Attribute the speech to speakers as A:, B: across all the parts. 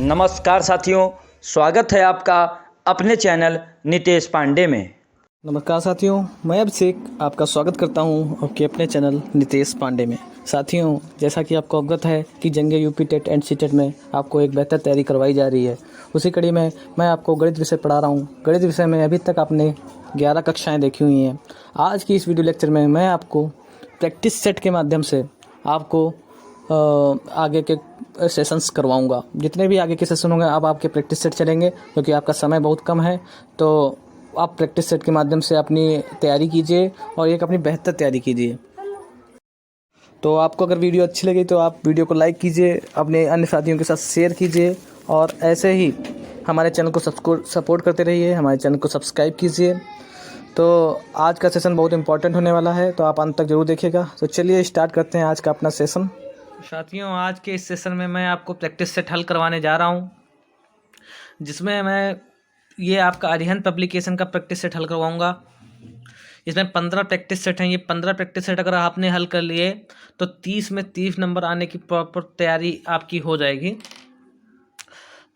A: नमस्कार साथियों, स्वागत है आपका अपने चैनल नितेश पांडे में।
B: नमस्कार साथियों, मैं अभिषेक आपका स्वागत करता हूं आपके अपने चैनल नितेश पांडे में। साथियों, जैसा कि आपको अवगत है कि जंगे यूपी टेट एंड सीटेट में आपको एक बेहतर तैयारी करवाई जा रही है। उसी कड़ी में मैं आपको गणित विषय पढ़ा रहा हूं। गणित विषय में अभी तक आपने 11 कक्षाएँ देखी हुई हैं। आज की इस वीडियो लेक्चर में मैं आपको प्रैक्टिस सेट के माध्यम से आपको आगे के सेशंस करवाऊंगा। जितने भी आगे के सेशन होंगे अब आपके प्रैक्टिस सेट चलेंगे, क्योंकि आपका समय बहुत कम है। तो आप प्रैक्टिस सेट के माध्यम से अपनी तैयारी कीजिए और एक अपनी बेहतर तैयारी कीजिए। तो आपको अगर वीडियो अच्छी लगी तो आप वीडियो को लाइक कीजिए, अपने अन्य साथियों के साथ शेयर कीजिए और ऐसे ही हमारे चैनल को सपोर्ट करते रहिए, हमारे चैनल को सब्सक्राइब कीजिए। तो आज का सेशन बहुत इंपॉर्टेंट होने वाला है, तो आप अंत तक जरूर देखिएगा। तो चलिए स्टार्ट करते हैं आज का अपना सेशन। साथियों, आज के इस सेशन में मैं आपको प्रैक्टिस सेट हल करवाने जा रहा हूँ, जिसमें मैं ये आपका अरिहंत पब्लिकेशन का प्रैक्टिस सेट हल करवाऊँगा। इसमें 15 प्रैक्टिस सेट हैं। ये 15 प्रैक्टिस सेट अगर आपने हल कर लिए तो 30 में 30 नंबर आने की प्रॉपर तैयारी आपकी हो जाएगी।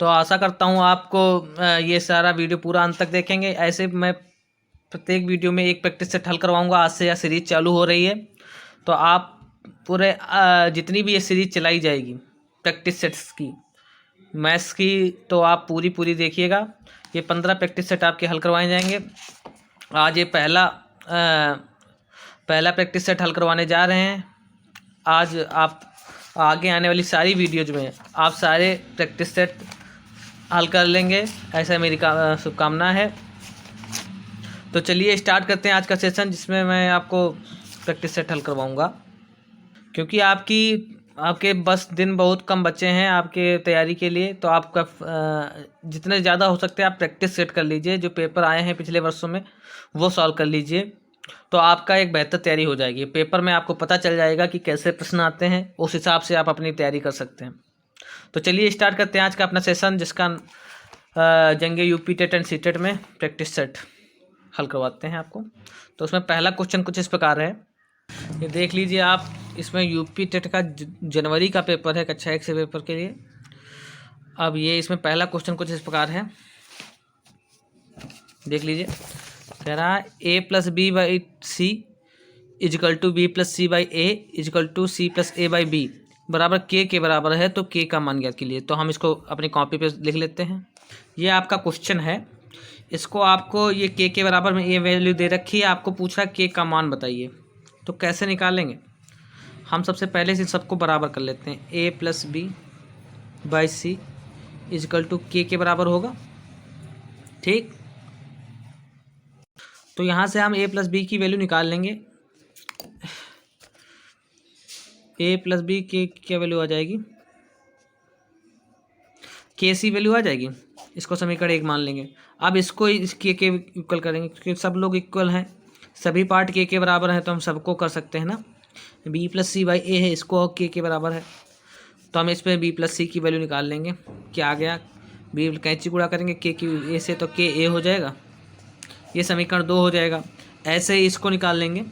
B: तो आशा करता हूँ आपको ये सारा वीडियो पूरा अंत तक देखेंगे। ऐसे मैं प्रत्येक वीडियो में एक प्रैक्टिस सेट हल करवाऊँगा। आज से यह सीरीज चालू हो रही है, तो आप पूरे जितनी भी ये सीरीज चलाई जाएगी प्रैक्टिस सेट्स की, मैथ्स की, तो आप पूरी देखिएगा। ये 15 प्रैक्टिस सेट आपके हल करवाए जाएंगे। आज ये पहला प्रैक्टिस सेट हल करवाने जा रहे हैं। आज आप आगे आने वाली सारी वीडियोज में आप सारे प्रैक्टिस सेट हल कर लेंगे, ऐसा मेरी शुभकामना है। तो चलिए स्टार्ट करते हैं आज का सेशन, जिसमें मैं आपको प्रैक्टिस सेट हल करवाऊँगा। क्योंकि आपके बस दिन बहुत कम बचे हैं आपके तैयारी के लिए, तो आपका जितने ज़्यादा हो सकते हैं आप प्रैक्टिस सेट कर लीजिए। जो पेपर आए हैं पिछले वर्षों में वो सॉल्व कर लीजिए, तो आपका एक बेहतर तैयारी हो जाएगी। पेपर में आपको पता चल जाएगा कि कैसे प्रश्न आते हैं, उस हिसाब से आप अपनी तैयारी कर सकते हैं। तो चलिए स्टार्ट करते हैं आज का अपना सेशन, जिसका जंगे यूपी टेट एंड सीटेट में प्रैक्टिस सेट हल करवाते हैं आपको। तो उसमें पहला क्वेश्चन कुछ इस प्रकार है, ये देख लीजिए आप। इसमें यूपी टेट का जनवरी का पेपर है, कक्षा 1 से पेपर के लिए। अब ये इसमें पहला क्वेश्चन कुछ इस प्रकार है, देख लीजिए। कह रहा है a plus B by C equal to B plus C by A equal to C plus A by B बराबर के बराबर है, तो के का मान ज्ञात कीजिए। तो हम इसको अपनी कॉपी पे लिख लेते हैं। ये आपका क्वेश्चन है। इसको आपको ये के बराबर में ए वैल्यू दे रखी है, आपको पूछ रहा है के का मान बताइए। तो कैसे निकालेंगे? हम सबसे पहले से सबको बराबर कर लेते हैं। A plus B by C equal to के बराबर होगा, ठीक। तो यहाँ से हम ए प्लस बी की वैल्यू निकाल लेंगे। ए प्लस बी के क्या वैल्यू आ जाएगी? के सी वैल्यू आ जाएगी। इसको समीकरण 1 मान लेंगे। अब इसको इस के इक्वल करेंगे, क्योंकि सब लोग इक्वल हैं, सभी पार्ट के बराबर हैं, तो हम सबको कर सकते हैं ना। बी प्लस सी बाई ए है, इसको के बराबर है, तो हम इस पर बी प्लस सी की वैल्यू निकाल लेंगे। क्या आ गया? बी कैंची गुणा करेंगे के की ए से, तो के ए हो जाएगा। ये समीकरण 2 हो जाएगा। ऐसे ही इसको निकाल लेंगे,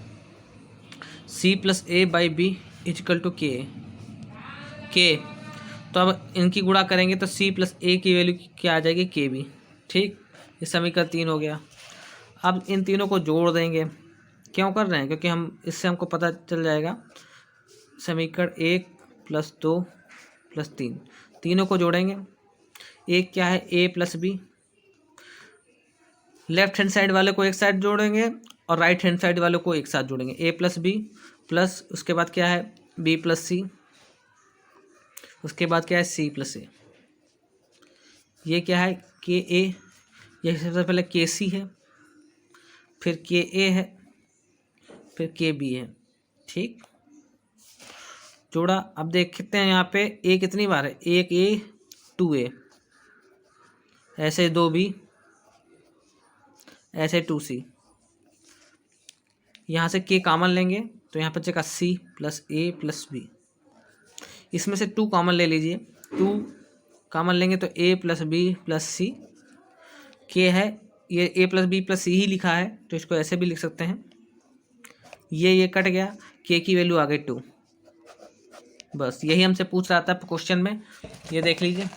B: C plus A by B equal to के। तो अब इनकी गुणा करेंगे तो सी प्लस ए की वैल्यू क्या आ जाएगी? के बी, ठीक। ये समीकरण 3 हो गया। अब इन तीनों को जोड़ देंगे। क्यों कर रहे हैं? क्योंकि इससे हमको पता चल जाएगा समीकरण 1 प्लस 2 प्लस 3, तीनों को जोड़ेंगे। एक क्या है? A plus B. Left hand side वाले को एक साइड जोड़ेंगे और राइट हैंड साइड वाले को एक साथ जोड़ेंगे। ए प्लस बी प्लस उसके बाद क्या है? बी प्लस सी, उसके बाद क्या है? सी प्लस ए। ये क्या है? के ए। ये सबसे पहले के सी है, फिर के ए है, फिर के बी है, ठीक। जोड़ा। अब देखते हैं यहाँ पे ए कितनी बार है? एक ए 2 ए, ऐसे 2 बी, ऐसे 2 सी। यहाँ से के कॉमन लेंगे तो यहाँ पर बचेगा सी प्लस ए प्लस बी। इसमें से 2 कॉमन ले लीजिए। 2 कॉमन लेंगे तो ए प्लस बी प्लस सी। के है, ये ए प्लस बी प्लस सी ही लिखा है, तो इसको ऐसे भी लिख सकते हैं। ये कट गया, के की वैल्यू आ गई 2। बस यही हमसे पूछ रहा था क्वेश्चन में। ये देख लीजिए,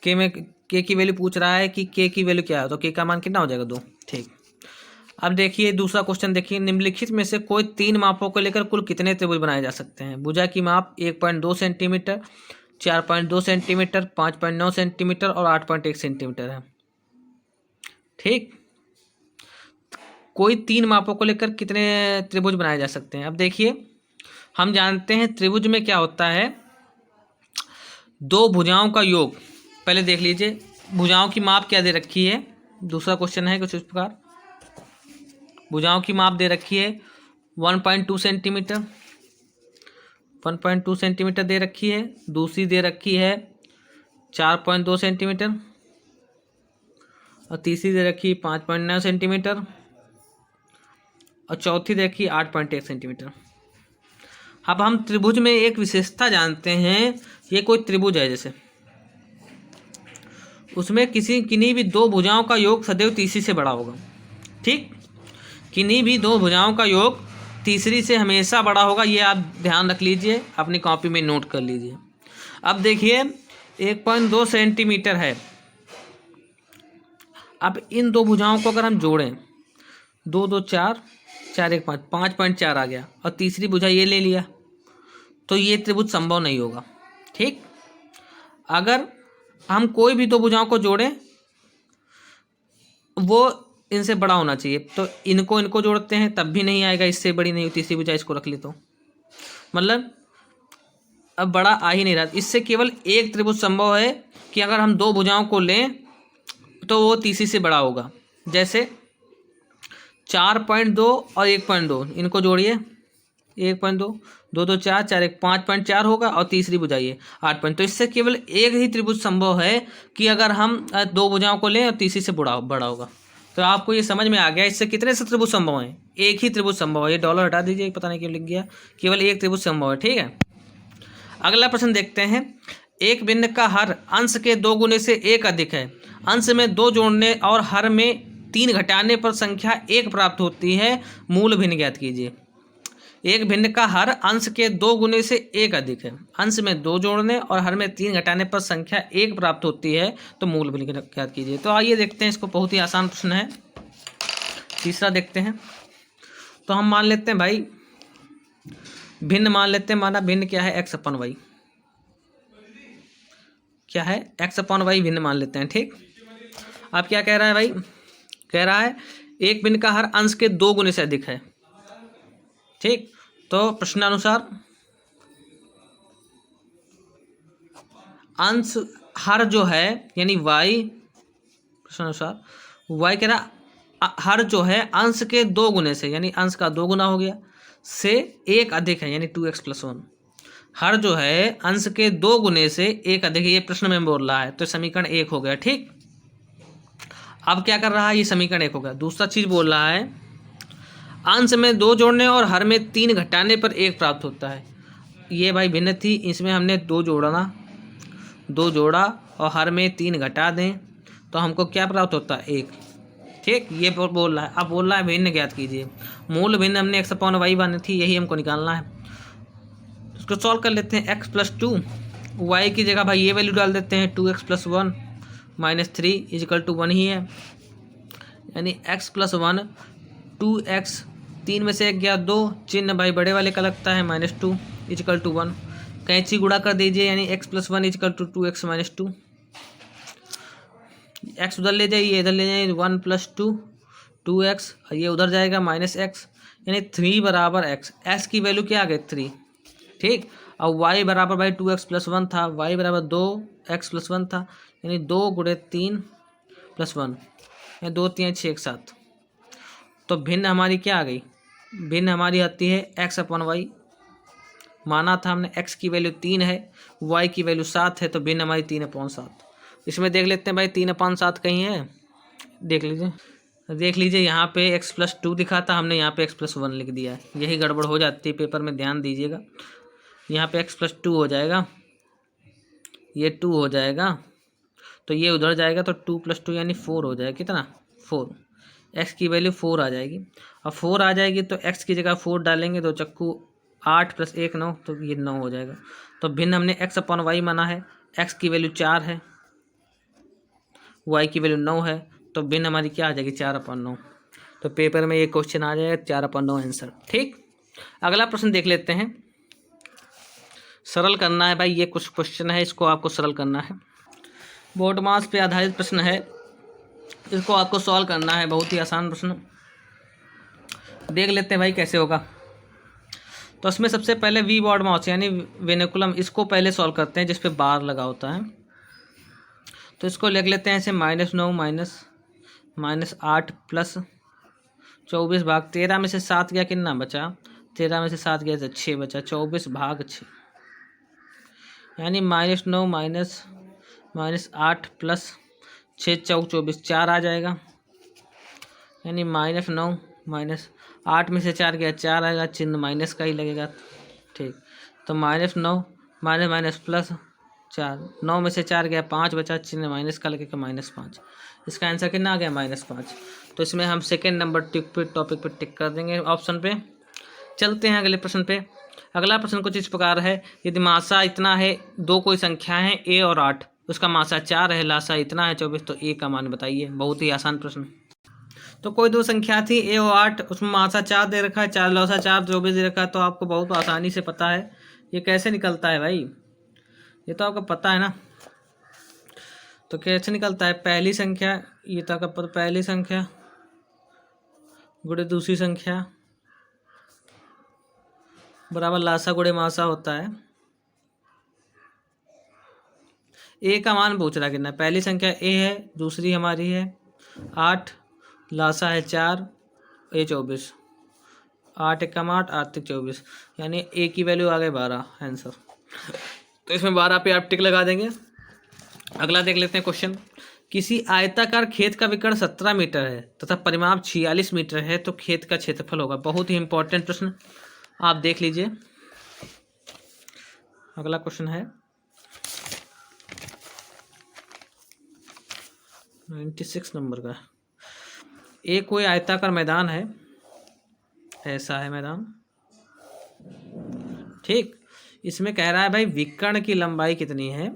B: के की वैल्यू पूछ रहा है कि के की वैल्यू क्या है, तो के का मान कितना हो जाएगा 2। ठीक, अब देखिए दूसरा क्वेश्चन देखिए, निम्नलिखित में से कोई 3 मापों को लेकर कुल कितने त्रिभुज बनाए जा सकते हैं। भुजा की माप 1.2 सेंटीमीटर, 4.2 सेंटीमीटर, 5.9 सेंटीमीटर और 8.1 सेंटीमीटर है। ठीक, कोई 3 मापों को लेकर कितने त्रिभुज बनाए जा सकते हैं। अब देखिए हम जानते हैं त्रिभुज में क्या होता है, दो भुजाओं का योग। पहले देख लीजिए भुजाओं की माप क्या दे रखी है। दूसरा क्वेश्चन है कुछ इस प्रकार, भुजाओं की माप दे रखी है 1.2 सेंटीमीटर, 1.2 सेंटीमीटर दे रखी है। दूसरी दे रखी है 4.2 सेंटीमीटर और तीसरी दे रखी है 5.9 सेंटीमीटर और चौथी दे रखी है 8.1 सेंटीमीटर। अब हम त्रिभुज में एक विशेषता जानते हैं, ये कोई त्रिभुज है जैसे, उसमें किन्हीं भी दो भुजाओं का योग सदैव तीसरी से बड़ा होगा। ठीक, किन्हीं भी दो भुजाओं का योग तीसरी से हमेशा बड़ा होगा, ये आप ध्यान रख लीजिए, अपनी कॉपी में नोट कर लीजिए। अब देखिए 1.2 सेंटीमीटर है, अब इन दो भुजाओं को अगर हम जोड़ें, 2 2 4, 4 1 5, 5.4 आ गया और तीसरी भुजा ये ले लिया, तो ये त्रिभुज संभव नहीं होगा। ठीक, अगर हम कोई भी दो भुजाओं को जोड़ें वो इनसे बड़ा होना चाहिए, तो इनको जोड़ते हैं तब भी नहीं आएगा, इससे बड़ी नहीं, तीसरी भुजा इसको रख ली तो मतलब अब बड़ा आ ही नहीं रहा। इससे केवल एक त्रिभुज संभव है कि अगर हम दो भुजाओं को लें तो वो तीसरी से बड़ा होगा। जैसे 4.2 और 1.2 इनको जोड़िए, 1.2 2 2 4 4 1 5.4 होगा और तीसरी भुजा ये 8. तो इससे केवल एक ही त्रिभुज संभव है कि अगर हम दो भुजाओं को लें और तीसरी से बड़ा होगा। तो आपको ये समझ में आ गया, इससे कितने से त्रिभुज संभव हैं, एक ही त्रिभुज संभव है। ये डॉलर हटा दीजिए, पता नहीं क्यों लिख गया, केवल एक त्रिभुज संभव है। ठीक है, अगला प्रश्न देखते हैं। एक भिन्न का हर अंश के 2 गुने से 1 अधिक है, अंश में 2 जोड़ने और हर में 3 घटाने पर संख्या 1 प्राप्त होती है, मूल भिन्न ज्ञात कीजिए। एक भिन्न का हर अंश के 2 गुने से 1 अधिक है, अंश में 2 जोड़ने और हर में 3 घटाने पर संख्या 1 प्राप्त होती है, तो मूल भिन्न ज्ञात कीजिए। तो आइए देखते हैं इसको, बहुत ही आसान प्रश्न है। तीसरा देखते हैं, तो हम मान लेते हैं भाई भिन्न मान लेते हैं, माना भिन्न क्या है x/y, क्या है x/y भिन्न मान लेते हैं। ठीक, अब क्या कह रहा है भाई, कह रहा है एक भिन्न का हर अंश के 2 गुने से अधिक है। ठीक, तो प्रश्नानुसार अंश हर जो है यानी y, प्रश्नानुसार y कह रहा हर जो है अंश के 2 गुने से यानी अंश का 2 गुना हो गया से 1 अधिक है यानी 2x + 1। हर जो है अंश के 2 गुने से 1 अधिक है, ये प्रश्न में बोल रहा है, तो समीकरण 1 हो गया। ठीक, अब क्या कर रहा है, ये समीकरण 1 हो गया। दूसरा चीज बोल रहा है अंश में 2 जोड़ने और हर में 3 घटाने पर 1 प्राप्त होता है। ये भाई भिन्न थी, इसमें हमने 2 जोड़ा और हर में 3 घटा दें तो हमको क्या प्राप्त होता है 1। ठीक, ये बोल रहा है। अब बोल रहा है भिन्न ज्ञात कीजिए। मूल भिन्न हमने x/y बानी थी, यही हमको निकालना है। इसको सॉल्व कर लेते हैं। x + 2, y की जगह भाई ये वैल्यू डाल देते हैं 2x + 1 - 3 = 1 ही है, यानी x + 1 2x, 3 में से 1 गया 2, चिन्ह भाई बड़े वाले का लगता है -2 = 1। कैंची गुणा कर दीजिए यानी x + 1 = 2x - 2। x उधर ले जाइए, इधर ले जाइए, 1 + 2 2x और ये उधर जाएगा -x, यानी 3 = x। x की वैल्यू क्या आ गई 3। ठीक, और y बराबर भाई 2x + 1 था, y बराबर 2x + 1 था, यानी 2 × 3 + 1 यानी 2 3 6 7। तो भिन्न हमारी क्या आ गई, भिन्न हमारी आती है x/y। माना था हमने x की वैल्यू 3 है, y की वैल्यू 7 है, तो भिन्न हमारी 3/7। इसमें देख लेते हैं भाई 3/7 कहीं है, देख लीजिए यहाँ पे x + 2 दिखा था, हमने यहाँ पे x + 1 लिख दिया है, यही गड़बड़ हो जाती है पेपर में, ध्यान दीजिएगा। यहाँ पे x + 2 हो जाएगा, ये 2 हो जाएगा, तो ये उधर जाएगा तो 2 + 2 यानी 4 हो जाएगा। कितना 4, x की वैल्यू 4 आ जाएगी। अब 4 आ जाएगी तो x की जगह 4 डालेंगे, तो चक्कू 8 + 1 9, तो ये 9 हो जाएगा। तो भिन्न हमने x/y माना है, x की वैल्यू 4 है, y की वैल्यू 9 है, तो बिन हमारी क्या आ जाएगी 4/9। तो पेपर में ये क्वेश्चन आ जाएगा 4/9 आंसर। ठीक, अगला प्रश्न देख लेते हैं। सरल करना है भाई, ये कुछ क्वेश्चन है, इसको आपको सरल करना है। बोर्ड मास पे आधारित प्रश्न है, इसको आपको सॉल्व करना है। बहुत ही आसान प्रश्न, देख लेते हैं भाई कैसे होगा। तो इसमें सबसे पहले वी बोर्ड मास यानी वेनिकुलम, इसको पहले सॉल्व करते हैं जिस पे बार लगा होता है। तो इसको लिख लेते हैं ऐसे -9 -8 प्लस 24 भाग 13 में से 7 गया, कितना बचा? 13 में से 7 गया तो 6 बचा, 24 भाग 6 यानी -9 -8 प्लस 6 चौक 24, 4 आ जाएगा। यानी -9 -8 में से 4 गया 4 आएगा, चिन्ह माइनस का ही लगेगा। ठीक, तो -9 माइनस प्लस 4, 9 में से 4 गया 5 बचा, चिन्ह माइनस का लगेगा -5। इसका आंसर कितना आ गया? -5। तो इसमें हम सेकेंड नंबर टॉपिक पे टिक कर देंगे ऑप्शन पे। चलते हैं अगले प्रश्न पे। अगला प्रश्न कुछ इस प्रकार है, यदि मासा इतना है, दो कोई संख्या है a और 8, उसका मासा 4 है, लासा इतना है 24, तो a का मान बताइए। बहुत ही आसान प्रश्न। तो कोई दो संख्या थी a और 8, उसमें मासा 4 दे रखा है, 4 लौसा 4 24 दे रखा है। तो आपको बहुत आसानी से पता है ये कैसे निकलता है भाई, ये तो आपको पता है ना। तो कैसे निकलता है? पहली संख्या, ये तो आपका पहली संख्या गुणे दूसरी संख्या बराबर लासा गुणे मासा होता है। ए का मान पूछ रहा है कितना? पहली संख्या ए है, दूसरी हमारी है 8, लासा है 4, ए 24, 8 एकम 8, 8 तिक 24, यानी ए की वैल्यू आ गई 12 आंसर। तो इसमें 12 पे आप टिक लगा देंगे। अगला देख लेते हैं क्वेश्चन। किसी आयताकार खेत का विकर्ण 17 मीटर है तथा परिमाप 46 मीटर है, तो खेत का क्षेत्रफल होगा। बहुत ही इंपॉर्टेंट प्रश्न, आप देख लीजिए। अगला क्वेश्चन है 96 नंबर का। एक कोई आयताकार मैदान है, ऐसा है मैदान, ठीक। इसमें कह रहा है भाई विकर्ण की लंबाई कितनी है?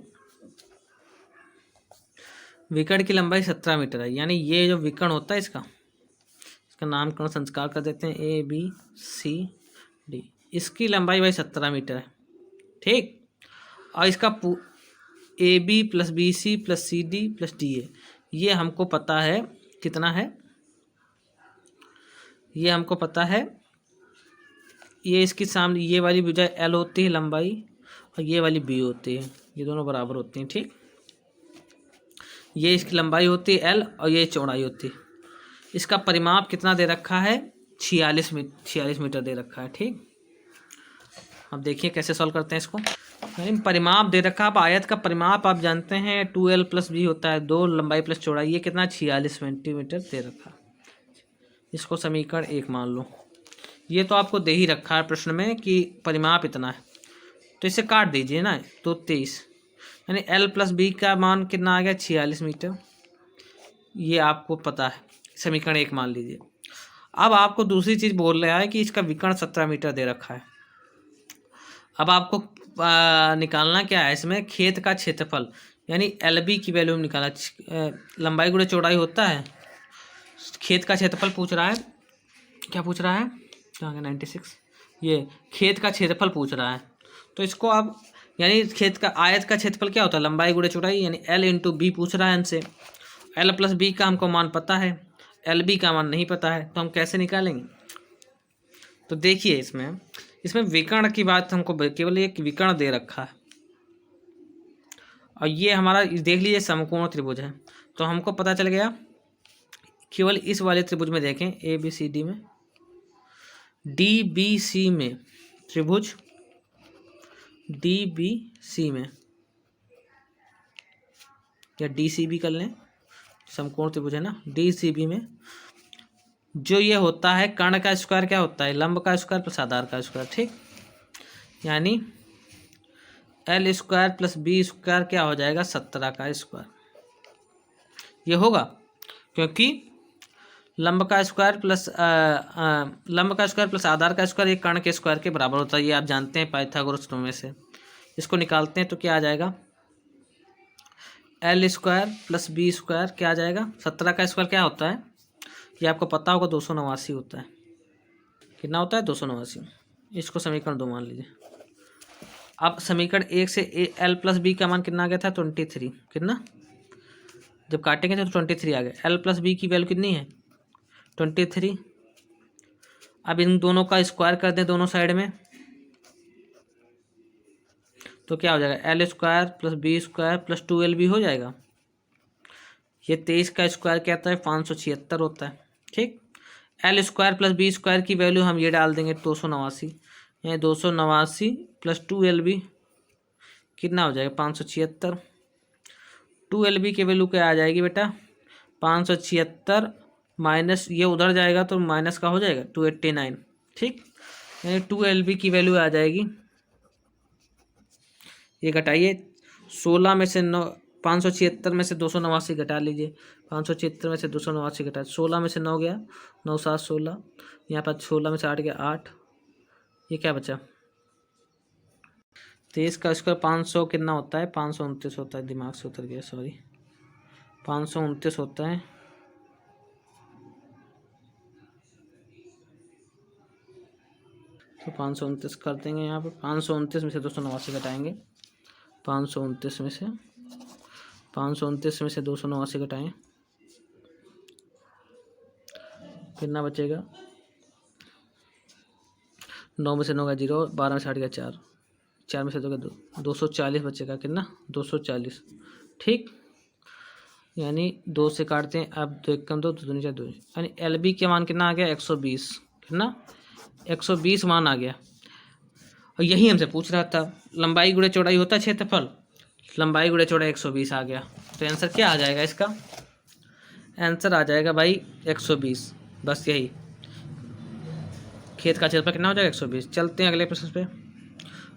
B: विकर्ण की लंबाई 17 मीटर है, यानी ये जो विकर्ण होता है इसका नामकरण संस्कार कर देते हैं ABCD। इसकी लंबाई भाई 17 मीटर है, ठीक। और इसका AB + BC + CD + DA, ये हमको पता है कितना है, ये हमको पता है। ये इसकी सामने ये वाली भुजा L होती है लंबाई, और ये वाली B होती है, ये दोनों बराबर होती हैं, ठीक। ये इसकी लंबाई होती है L और ये चौड़ाई होती है। इसका परिमाप कितना दे रखा है? 46 मीटर दे रखा है, ठीक। अब देखिए कैसे सॉल्व करते हैं इसको। यानी परिमाप दे रखा है, अब आयत का परिमाप आप जानते हैं 2L + B होता है, 2 लंबाई प्लस चौड़ाई, ये कितना 46 सेंटीमीटर दे रखा है। इसको समीकरण 1 मान लो। ये तो आपको दे ही रखा है प्रश्न में कि परिमाप इतना है, तो इसे काट दीजिए ना, तो 23, यानी L + B का मान कितना आ गया? 46 मीटर। ये आपको पता है, समीकरण 1 मान लीजिए। अब आपको दूसरी चीज़ बोल रहा है कि इसका विकर्ण 17 मीटर दे रखा है। अब आपको निकालना क्या है इसमें? खेत का क्षेत्रफल, यानी LB की वैल्यू निकाला। लंबाई गुणे चौड़ाई होता है, खेत का क्षेत्रफल पूछ रहा है। क्या पूछ रहा है? क्या आ गया 96? ये खेत का क्षेत्रफल पूछ रहा है। तो इसको आप, यानी खेत का आयत का क्षेत्रफल क्या होता है? लंबाई गुणे चौड़ाई, यानी L × B पूछ रहा है हमसे। L + B का हमको मान पता है, LB का मान नहीं पता है, तो हम कैसे निकालेंगे? तो देखिए इसमें विकर्ण की बात हमको केवल एक विकर्ण दे रखा है, और ये हमारा देख लीजिए समकोण त्रिभुज है। तो हमको पता चल गया, केवल इस वाले त्रिभुज में देखें ABCD में, DBC में त्रिभुज DBC में, या DCB कर लें, समकोण त्रिभुज है ना, DCB में जो ये होता है कर्ण का स्क्वायर क्या होता है? लंब का स्क्वायर प्लस आधार का स्क्वायर, ठीक। यानी L² + B² क्या हो जाएगा? 17 का स्क्वायर। ये होगा क्योंकि लंब का स्क्वायर प्लस आधार का स्क्वायर एक कर्ण के स्क्वायर के बराबर होता है। ये आप जानते हैं पाइथागोरस थ्योरम में से। इसको निकालते हैं तो क्या आ जाएगा? L square plus B square क्या आ जाएगा, 17 का स्क्वायर क्या होता है, ये आपको पता होगा 289 होता है। कितना होता है 289। इसको समीकरण 2 मान लीजिए। अब समीकरण 1 से एल प्लस बी का मान कितना आ गया था 23। कितना, जब काटेंगे तो 23 आ गया। एल प्लस बी की वैल्यू कितनी है 23। अब इन दोनों का स्क्वायर कर दें दोनों साइड में, तो क्या हो जाएगा L square plus B square plus 2LB हो जाएगा। ये 23 का स्क्वायर क्या आता है 576 होता है। ठीक, L square plus B square की वैल्यू हम ये डाल देंगे 289, यानी 289 प्लस 2LB कितना हो जाएगा 576। 2LB की वैल्यू क्या आ जाएगी बेटा 576 माइनस ये उधर जाएगा तो माइनस का हो जाएगा 289। ठीक, यानी 2LB की वैल्यू आ जाएगी, ये घटाइए 16 में से 9, 576 में से 289 घटा लीजिए। 576 में से 289 घटा, 16 में से 9 गया 9 7 16, यहाँ पर 16 में से 8 गया 8, ये क्या बचा 23 का स्क्वायर 500 कितना होता है 529 होता है, दिमाग से उतर गया सॉरी, 529 होता है। तो 529 कर देंगे यहाँ पर, 529 में से 289 घटाएंगे, 529 में से 289 घटाएं, कितना बचेगा 9 में से 9 का 0, 12 में से 8 का 4, 4 में से 2 का 2, 240 बचेगा। कितना 240। ठीक, यानी 2 से काटते हैं, अब 2 1 2 2 4 2, यानी LB के मान कितना आ गया 120। कितना 120 मान आ गया। और यही हमसे पूछ रहा था, लंबाई गुणे चौड़ाई होता है क्षेत्रफल, लंबाई गुणे चौड़ाई 120 आ गया। तो आंसर क्या आ जाएगा इसका, आंसर आ जाएगा भाई 120। बस यही, खेत का क्षेत्रफल कितना हो जाएगा 120। चलते हैं अगले प्रश्न पे।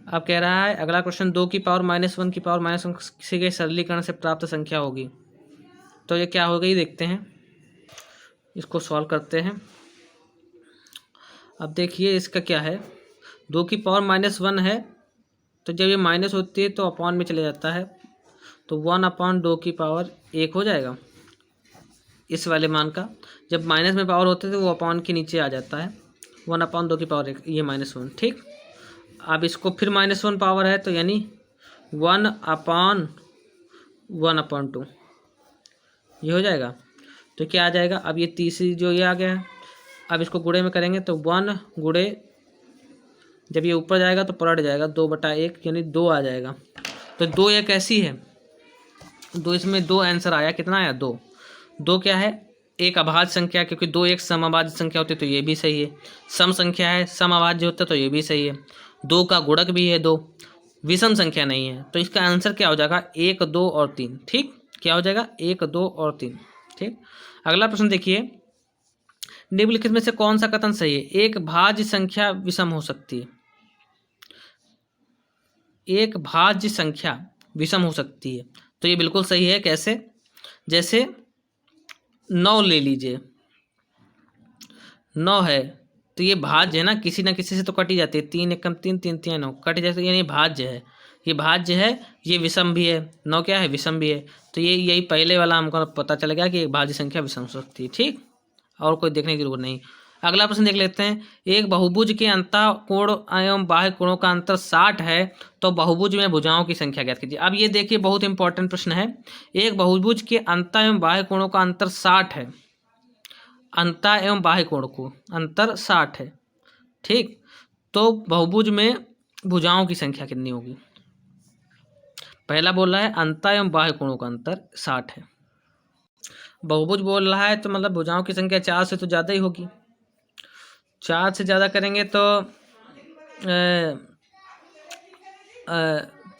B: अब कह रहा है अगला क्वेश्चन 2 की पावर -1 की पावर -1 के सरलीकरण से प्राप्त संख्या होगी। तो ये क्या हो गई देखते हैं, इसको सॉल्व करते हैं। अब देखिए इसका क्या है, 2 की पावर -1 है, तो जब ये माइनस होती है तो अपॉन में चले जाता है, तो 1/2 की पावर 1 हो जाएगा इस वाले मान का। जब माइनस में पावर होते थे वो अपॉन के नीचे आ जाता है, 1/2 की पावर 1, ये -1। ठीक, अब इसको फिर -1 पावर है तो यानी 1/1/2 ये हो जाएगा। तो क्या आ जाएगा, अब ये तीसरी जो ये आ गया है, अब इसको गुणे में करेंगे तो 1 गुणे, जब ये ऊपर जाएगा तो पलट जाएगा 2/1 यानी 2 आ जाएगा। तो 2 एक ऐसी है, 2 इसमें 2 आंसर आया, कितना आया 2। 2 क्या है एक अभाज्य संख्या, क्योंकि 2 एक समअभाज्य संख्या होती है तो ये भी सही है। सम संख्या है समअभाज्य होता है तो ये भी सही है। 2 का गुणक भी है 2, विषम संख्या नहीं है, तो इसका आंसर क्या हो जाएगा 1 2 और 3। ठीक, क्या हो जाएगा 1 2 और 3। ठीक, अगला प्रश्न देखिए, निम्नलिखित में से कौन सा कथन सही है, एक भाज्य संख्या विषम हो सकती है। एक भाज्य संख्या विषम हो सकती है, तो ये बिल्कुल सही है। कैसे, जैसे 9 ले लीजिए, 9 है तो ये भाज्य है ना किसी से तो कट ही जाती है, 3 1 3 3 3 9 कट जाती है, यानी भाज्य है, ये भाज्य है, ये विषम भी है, 9 क्या है विषम भी है। तो ये यही पहले वाला हमको पता चल गया कि एक भाज्य संख्या विषम हो सकती है। ठीक, और कोई देखने की जरूरत नहीं। अगला प्रश्न देख लेते हैं, एक बहुभुज के अंतः कोण एवं बाह्य कोणों का अंतर 60 है, तो बहुभुज में भुजाओं की संख्या ज्ञात कीजिए। अब ये देखिए बहुत इंपॉर्टेंट प्रश्न है, एक बहुभुज के अंतः एवं बाह्य कोणों का अंतर 60 है, अंतः एवं बाह्य कोण को अंतर 60 है। ठीक, तो बहुभुज में भुजाओं की संख्या कितनी होगी। पहला बोल रहा है अंतः एवं बाह्य कोणों का अंतर 60 है, बहुभुज बोल रहा है तो मतलब भुजाओं की संख्या 4 से तो ज़्यादा ही होगी। 4 से ज़्यादा करेंगे तो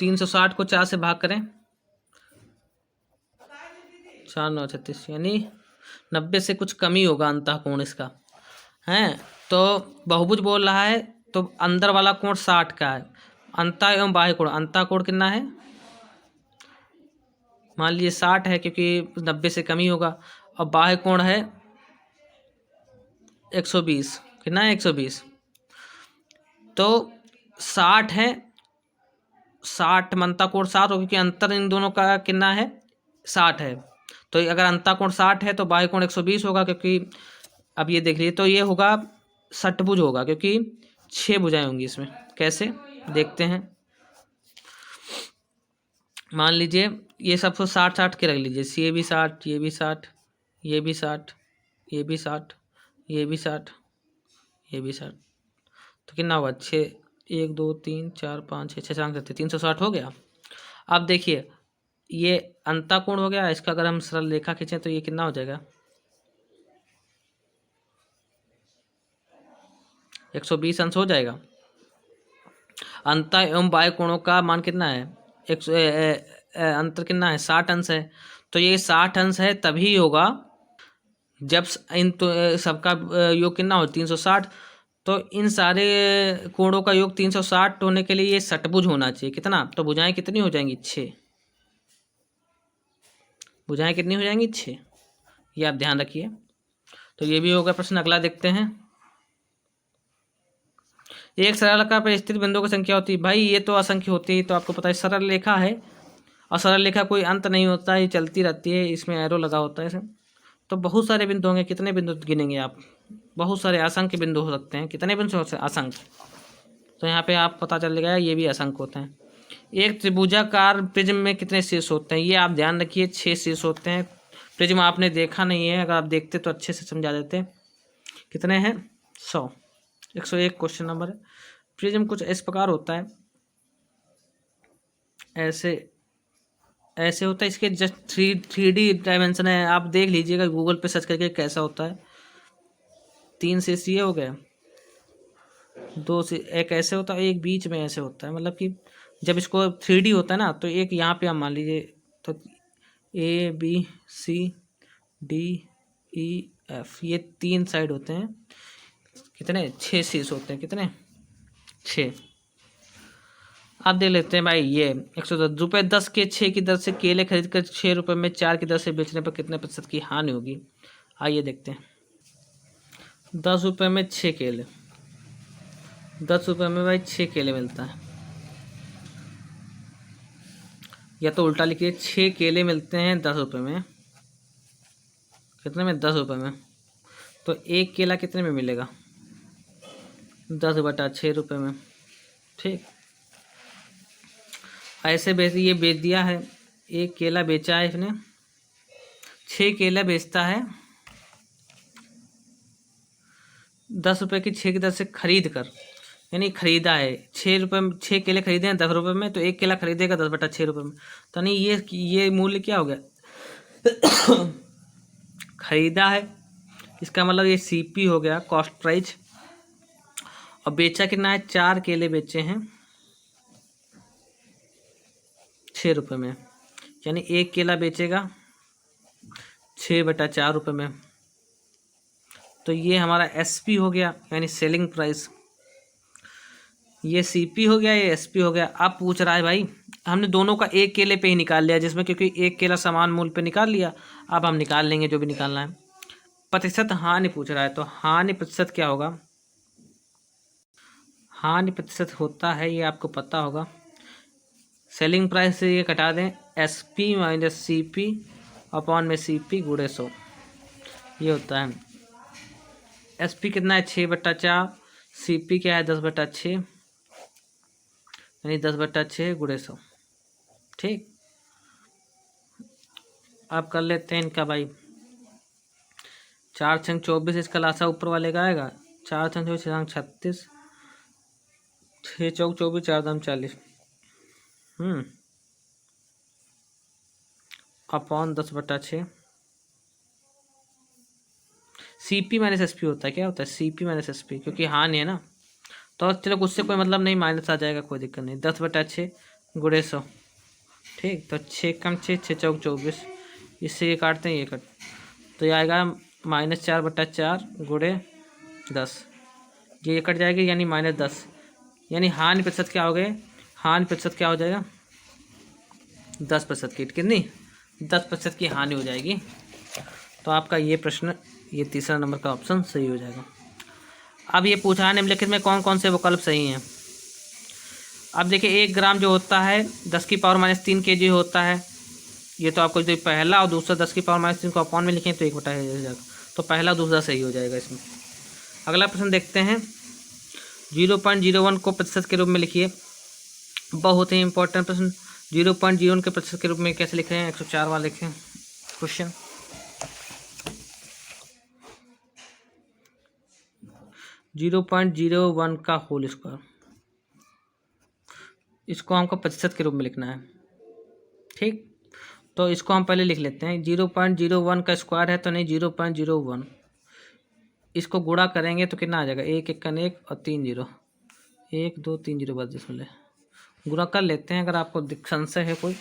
B: 360 को 4 से भाग करें, 4 9 36, यानी 90 से कुछ कम ही होगा अंतः कोण इसका है। तो बहुभुज बोल रहा है तो अंदर वाला कोण 60 का है, अंतः एवं बाह्य कोण, अंतः कोण कितना है मान लीजिए 60 है क्योंकि 90 से कम ही होगा, और बाह्य कोण है 120, कितना है 120। तो 60 है, 60 अंतः कोण 60 हो, क्योंकि अंतर इन दोनों का कितना है 60 है, तो अगर अंतःकोण 60 है तो बाह्य कोण 120 होगा, क्योंकि अब ये देख लीजिए तो ये होगा षटभुज होगा, क्योंकि 6 भुजाएं होंगी इसमें। कैसे देखते हैं, मान लीजिए ये सबको 60-60 के रख लीजिए, ये भी 60, ये भी 60, ये भी 60, ये भी 60, ये भी 60, ये भी 60, तो कितना हुआ 6, 1 2 3 4 5 6 6 7 360 हो गया। अब देखिए ये अंतःकोण हो गया, इसका अगर हम सरल रेखा खींचें तो ये कितना हो जाएगा 120 अंश हो जाएगा। अंत एवं बाह्य कोणों का मान कितना है, अंतर कितना है 60 अंश है, तो ये 60 अंश है तभी होगा जब इन तो सबका योग कितना हो 360, तो इन सारे कोणों का योग 360 होने के लिए ये षटभुज होना चाहिए। कितना, तो भुजाएं कितनी हो जाएंगी 6, भुजाएं कितनी हो जाएंगी 6, ये आप ध्यान रखिए। तो ये भी होगा प्रश्न। अगला देखते हैं, एक सरल रेखा पर स्थित बिंदुओं की संख्या होती है। भाई ये तो असंख्य होती है, तो आपको पता है सरल रेखा है, और सरल रेखा कोई अंत नहीं होता है, ये चलती रहती है, इसमें एरो लगा होता है। तो बहुत सारे बिंदु होंगे, कितने बिंदु गिनेंगे आप, बहुत सारे असंख्य बिंदु हो सकते हैं। कितने बिंदु हो सकते हैं, असंख्य। तो यहाँ पे आप पता चल गया ये भी असंख्य होते हैं। एक त्रिभुजाकार प्रिज्म में कितने शीर्ष होते हैं, ये आप ध्यान रखिए 6 शीर्ष होते हैं। प्रिज्म आपने देखा नहीं है, अगर आप देखते तो अच्छे से समझा देते। कितने हैं 100, 101 क्वेश्चन नंबर है। प्रिज्म कुछ इस प्रकार होता है, ऐसे ऐसे होता है, इसके जस्ट 3D डायमेंशन है, आप देख लीजिएगा गूगल पे सर्च करके कैसा होता है। 3 से ये हो गया, 2 से एक ऐसे होता है, एक बीच में ऐसे होता है, मतलब कि जब इसको 3D होता है ना, तो एक यहाँ पे आप मान लीजिए तो ABCDEF ये 3 साइड होते हैं। कितने 6 शीर्ष होते हैं, कितने 6। आप देख लेते हैं भाई, ये 110 रुपये 10 के 6 की दर से केले खरीद कर 6 रुपये में 4 की दर से बेचने पर कितने प्रतिशत की हानि होगी। आइए देखते हैं। 10 रुपये में 6 केले, 10 रुपये में भाई 6 केले मिलता है, या तो उल्टा लिखिए 6 केले मिलते हैं 10 रुपये में। कितने में, 10 रुपये में। तो एक केला कितने में मिलेगा, 10/6 रुपये में। ठीक, ऐसे ये बेच दिया है, एक केला बेचा है इसने, 6 केला बेचता है 10 रुपये की 6 की दर से खरीद कर, यानी खरीदा है 6 रुपये में, 6 केले खरीदे हैं 10 रुपये में, तो एक केला खरीदेगा 10/6 रुपये में। तो नहीं ये मूल्य क्या हो गया खरीदा है, इसका मतलब ये CP हो गया, कॉस्ट प्राइस। और बेचा कितना है, 4 केले बेचे हैं 6 रुपये में, यानी एक केला बेचेगा 6/4 रुपये में। तो ये हमारा SP हो गया, यानी सेलिंग प्राइस। ये CP हो गया, ये SP हो गया। अब पूछ रहा है भाई, हमने दोनों का एक केले पे ही निकाल लिया, जिसमें क्योंकि एक केला समान मूल्य पे निकाल लिया, अब हम निकाल लेंगे जो भी निकालना है। प्रतिशत हानि पूछ रहा है, तो हानि प्रतिशत क्या होगा, हानि प्रतिशत होता है, ये आपको पता होगा, सेलिंग प्राइस से ये कटा दें, SP - CP अपॉन में CP गुणे 100, ये होता है। SP कितना है 6/4, CP क्या है 10/6, यानी 10/6 गुणे 100। ठीक, अब कर लेते हैं इनका भाई। 4 छंग 24, इसका लासा ऊपर वाले का आएगा, 4 छंग 24 36, 6 चौक 24, 4 दाम 40 अपॉन 10/6। CP - SP होता है, क्या होता है CP - SP, क्योंकि हानि है ना, तो चलो उससे कोई मतलब नहीं, माइनस आ जाएगा, कोई दिक्कत नहीं। 10/6 गुणे 100। ठीक, तो 6 कम 6, 6 चौक 24, इससे ये काटते हैं, ये कट, तो ये आएगा -4/4 गुणे 10, ये कट जाएगी, यानी -10, यानी हानि प्रतिशत क्या हो गए, हानि प्रतिशत क्या हो जाएगा 10% की, कितनी 10% की हानि हो जाएगी। तो आपका ये प्रश्न, ये तीसरा नंबर का ऑप्शन सही हो जाएगा। अब ये पूछा है निम्नलिखित में कौन कौन से विकल्प सही हैं। अब देखिए 1 ग्राम जो होता है 10 की पावर -3 kg होता है, ये तो आपको जो पहला और दूसरा 10 की पावर माइनस 3 को अपॉन में लिखें तो 1/, हो जाएगा। तो पहला दूसरा सही हो जाएगा इसमें। अगला प्रश्न देखते हैं। 0.01 को प्रतिशत के रूप में लिखिए। बहुत ही इंपॉर्टेंट प्रश्न। 0.01 के प्रतिशत के रूप में कैसे लिख रहे हैं? 104 वाला लिखें क्वेश्चन। 0.01 का होल स्क्वायर, इसको हमको प्रतिशत के रूप में लिखना है। ठीक, तो इसको हम पहले लिख लेते हैं। 0.01 का स्क्वायर है तो नहीं 0.01, इसको गुणा करेंगे तो कितना आ जाएगा? 1 1 1 और 3 0, 1 2 3 0 बस दशमलव गुणा कर लेते हैं। अगर आपको संशय है कोई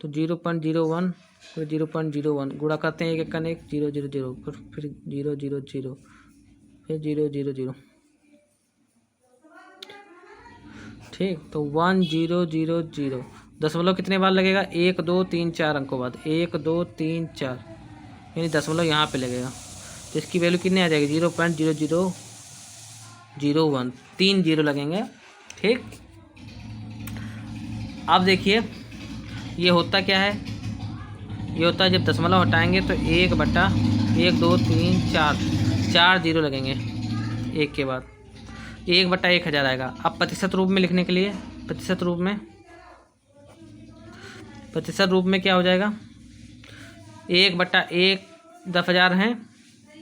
B: तो 0.01 फिर 0.01 गुणा करते हैं। 1 1 1 0 0 0 फिर 0 0 0 फिर 0 0 0। ठीक, तो 1 0 0 0 दशमलव कितने बार लगेगा? 1 2 3 4 अंकों बाद, 1 2 3 4, यानी दशमलव यहाँ पे लगेगा। तो इसकी वैल्यू कितनी आ जाएगी? 0.0001, 3 0 लगेंगे। ठीक, अब देखिए ये होता क्या है? ये होता है जब दशमलव हटाएंगे तो 1/1 2 3 4, 4 0 लगेंगे एक के बाद, 1/1000 आएगा। अब प्रतिशत रूप में लिखने के लिए प्रतिशत रूप में क्या हो जाएगा? 1/1 10,000 हैं,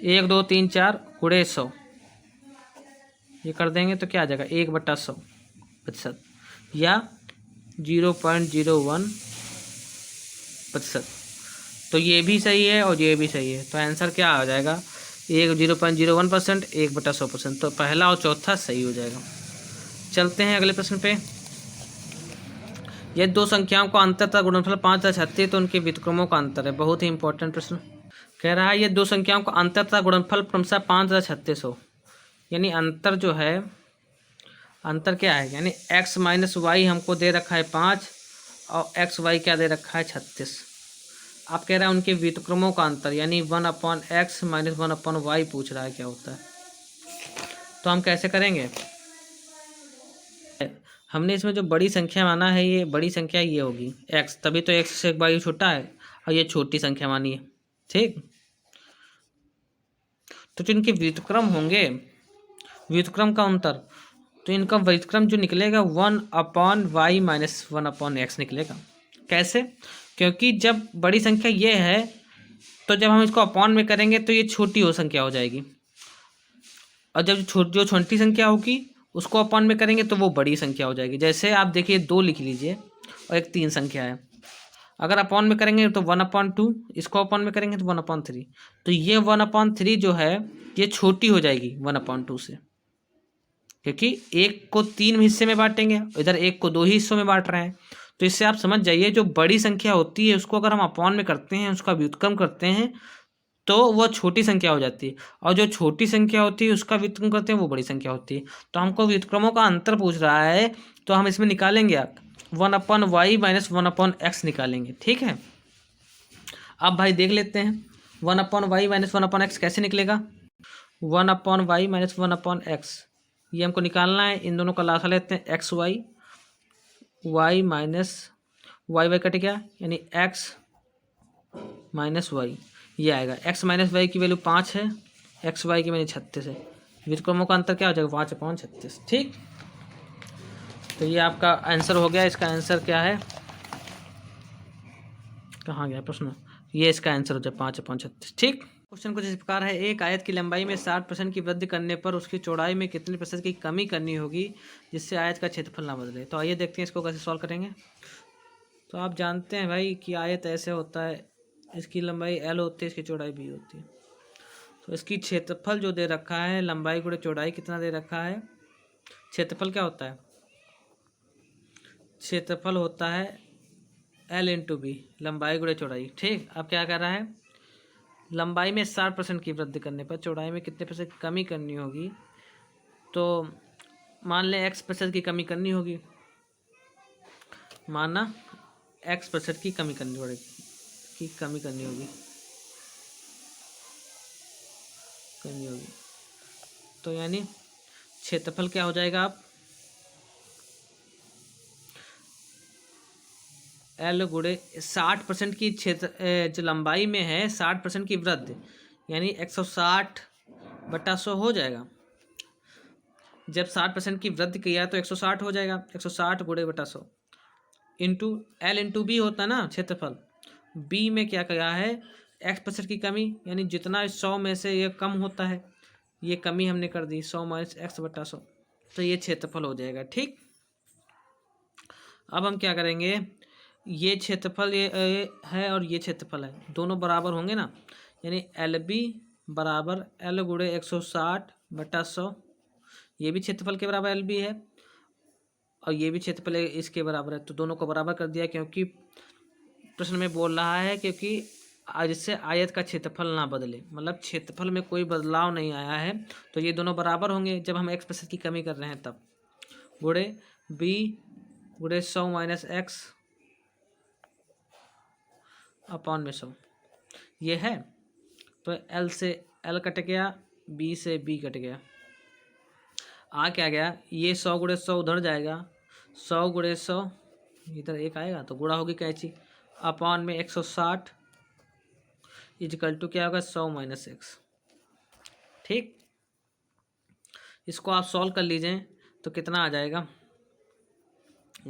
B: 1 2 3 4 गुणे 100, ये कर देंगे तो क्या आ जाएगा? 1/100 प्रतिशत या 0.01 प्रतिशत। तो ये भी सही है और ये भी सही है, तो आंसर क्या आ जाएगा? 0.01%, 1/100%। तो पहला और चौथा सही हो जाएगा। चलते हैं अगले प्रश्न पे। यदि दो संख्याओं का अंतर तथा गुणनफल 5/36 तो उनके व्युत्क्रमों का अंतर है। बहुत ही इंपॉर्टेंट प्रश्न कह रहा है। ये दो संख्याओं का अंतर तथा गुणनफल क्रमशः 5/36 हो, यानी अंतर जो है, अंतर क्या है? यानी x माइनस वाई हमको दे रखा है 5 और एक्स वाई क्या दे रखा है? 36। आप कह रहे हैं उनके व्युत्क्रमों का अंतर, यानी 1/x माइनस 1/y पूछ रहा है क्या होता है। तो हम कैसे करेंगे? हमने इसमें जो बड़ी संख्या माना है, ये बड़ी संख्या ये होगी x, तभी तो x से y छोटा है और ये छोटी संख्या मानी है। ठीक, तो जो इनके व्युत्क्रम होंगे, व्युत्क्रम का अंतर, तो इनका व्युत्क्रम जो निकलेगा 1/y माइनस 1/x निकलेगा। कैसे? क्योंकि जब बड़ी संख्या ये है तो जब हम इसको अपॉन में करेंगे तो ये छोटी हो संख्या हो जाएगी, और जब जो छोटी संख्या होगी उसको अपॉन में करेंगे तो वो बड़ी संख्या हो जाएगी। जैसे आप देखिए 2 लिख लीजिए और एक 3 संख्या है, अगर अपॉन में करेंगे तो 1/2, इसको अपॉन में करेंगे तो 1/3। तो ये 1/3 जो है ये छोटी हो जाएगी 1/2 से, क्योंकि एक को 3 हिस्से में बांटेंगे, इधर एक को 2 ही हिस्सों में बांट रहे हैं। तो इससे आप समझ जाइए जो बड़ी संख्या होती है उसको अगर हम अपॉन में करते हैं, उसका व्युत्क्रम करते हैं तो वह छोटी संख्या हो जाती है, और जो छोटी संख्या होती है उसका व्युत्क्रम करते हैं वो बड़ी संख्या होती है। तो हमको व्युत्क्रमों का अंतर पूछ रहा है, तो हम इसमें निकालेंगे आप 1/y माइनस 1/x निकालेंगे। ठीक है, अब भाई देख लेते हैं 1/y माइनस 1/x कैसे निकलेगा। 1/y माइनस 1/x ये हमको निकालना है। इन दोनों का लासा लेते हैं, X Y, Y minus Y cut गया, यानी x माइनस वाई, ये आएगा। x माइनस वाई की वैल्यू 5 है, एक्स वाई की वैल्यू 36 है। व्युत्क्रमों का अंतर क्या हो जाएगा? 5/36। ठीक, तो ये आपका आंसर हो गया। इसका आंसर क्या है? कहाँ गया प्रश्न? ये इसका आंसर हो जाए 5/36। ठीक, क्वेश्चन कुछ इस प्रकार है। एक आयत की लंबाई में 60% की वृद्धि करने पर उसकी चौड़ाई में कितने प्रतिशत की कमी करनी होगी जिससे आयत का क्षेत्रफल ना बदले। तो आइए देखते हैं इसको कैसे सॉल्व करेंगे। तो आप जानते हैं भाई कि आयत ऐसे होता है, इसकी लंबाई L होती है, इसकी चौड़ाई B होती है। तो इसकी क्षेत्रफल जो दे रखा है, लंबाई गुणे चौड़ाई कितना दे रखा है? क्षेत्रफल क्या होता है? क्षेत्रफल होता है L इंटू बी, लंबाई गुणे चौड़ाई। ठीक, अब क्या कर रहा है? लंबाई में 60% की वृद्धि करने पर चौड़ाई में कितने प्रतिशत की कमी करनी होगी। तो मान लें x% की कमी करनी होगी, माना x% की कमी करनी होगी, तो यानी क्षेत्रफल क्या हो जाएगा? आप एल गुणे 60% की क्षेत्र जो लंबाई में है 60% की वृद्धि, यानी 160/100 हो जाएगा। जब 60% की वृद्धि किया तो 160 हो जाएगा। 160 गुणे बटा 100 इंटू एल इंटू बी होता है ना क्षेत्रफल। बी में क्या किया है, x% की कमी, यानी जितना 100 में से ये कम होता है, ये कमी हमने कर दी 100 - x/100, तो ये क्षेत्रफल हो जाएगा। ठीक, अब हम क्या करेंगे, ये क्षेत्रफल ये है और ये क्षेत्रफल है, दोनों बराबर होंगे ना, यानी एल बी बराबर एल गुणे 160/100, ये भी क्षेत्रफल के बराबर एल बी है और ये भी क्षेत्रफल इसके बराबर है, तो दोनों को बराबर कर दिया, क्योंकि प्रश्न में बोल रहा है क्योंकि जिससे आयत का क्षेत्रफल ना बदले, मतलब क्षेत्रफल में कोई बदलाव नहीं आया है, तो ये दोनों बराबर होंगे जब हम x% की कमी कर रहे हैं तब। गुणे बी गुणे 100 - x अपॉन में 100 ये है, तो L से L कट गया, B से B कट गया, आ क्या गया, ये 100 गुणे 100 उधर जाएगा, 100 गुणे 100 इधर एक आएगा तो गुणा होगी कैची, अपॉन में 160 इजकल टू क्या होगा 100 - x। ठीक, इसको आप सॉल्व कर लीजिए तो कितना आ जाएगा,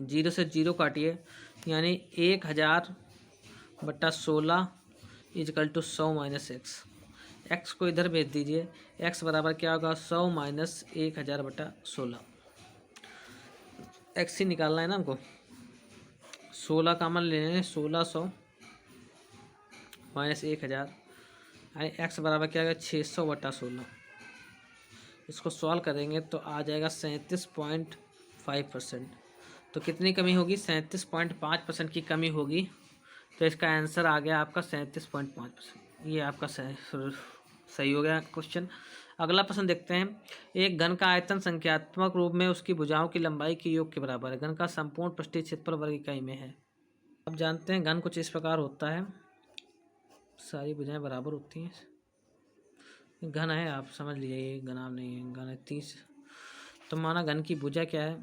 B: 0 से 0 काटिए, यानी 1000/16 इजकल टू 100 - x। x को इधर भेज दीजिए, x बराबर क्या होगा 100 - 1000/16। x ही निकालना है ना हमको, 16 कॉमन ले लें, 1600 - 1000, यानी x बराबर क्या होगा 600/16। इसको सॉल्व करेंगे तो आ जाएगा 37.5%। तो कितनी कमी होगी, 37.5% की कमी होगी, तो इसका आंसर आ गया आपका 37.5%। ये आपका सही हो गया क्वेश्चन। अगला प्रश्न देखते हैं, एक घन का आयतन संख्यात्मक रूप में उसकी भुजाओं की लंबाई के योग के बराबर है। घन का संपूर्ण पृष्ठीय क्षेत्रफल वर्ग इकाई में है। अब जानते हैं घन कुछ इस प्रकार होता है, सारी भुजाएं बराबर होती हैं, घन है आप समझ लीजिए, ये घन आप नहीं है, घन है 30। तो माना घन की भुजा क्या है,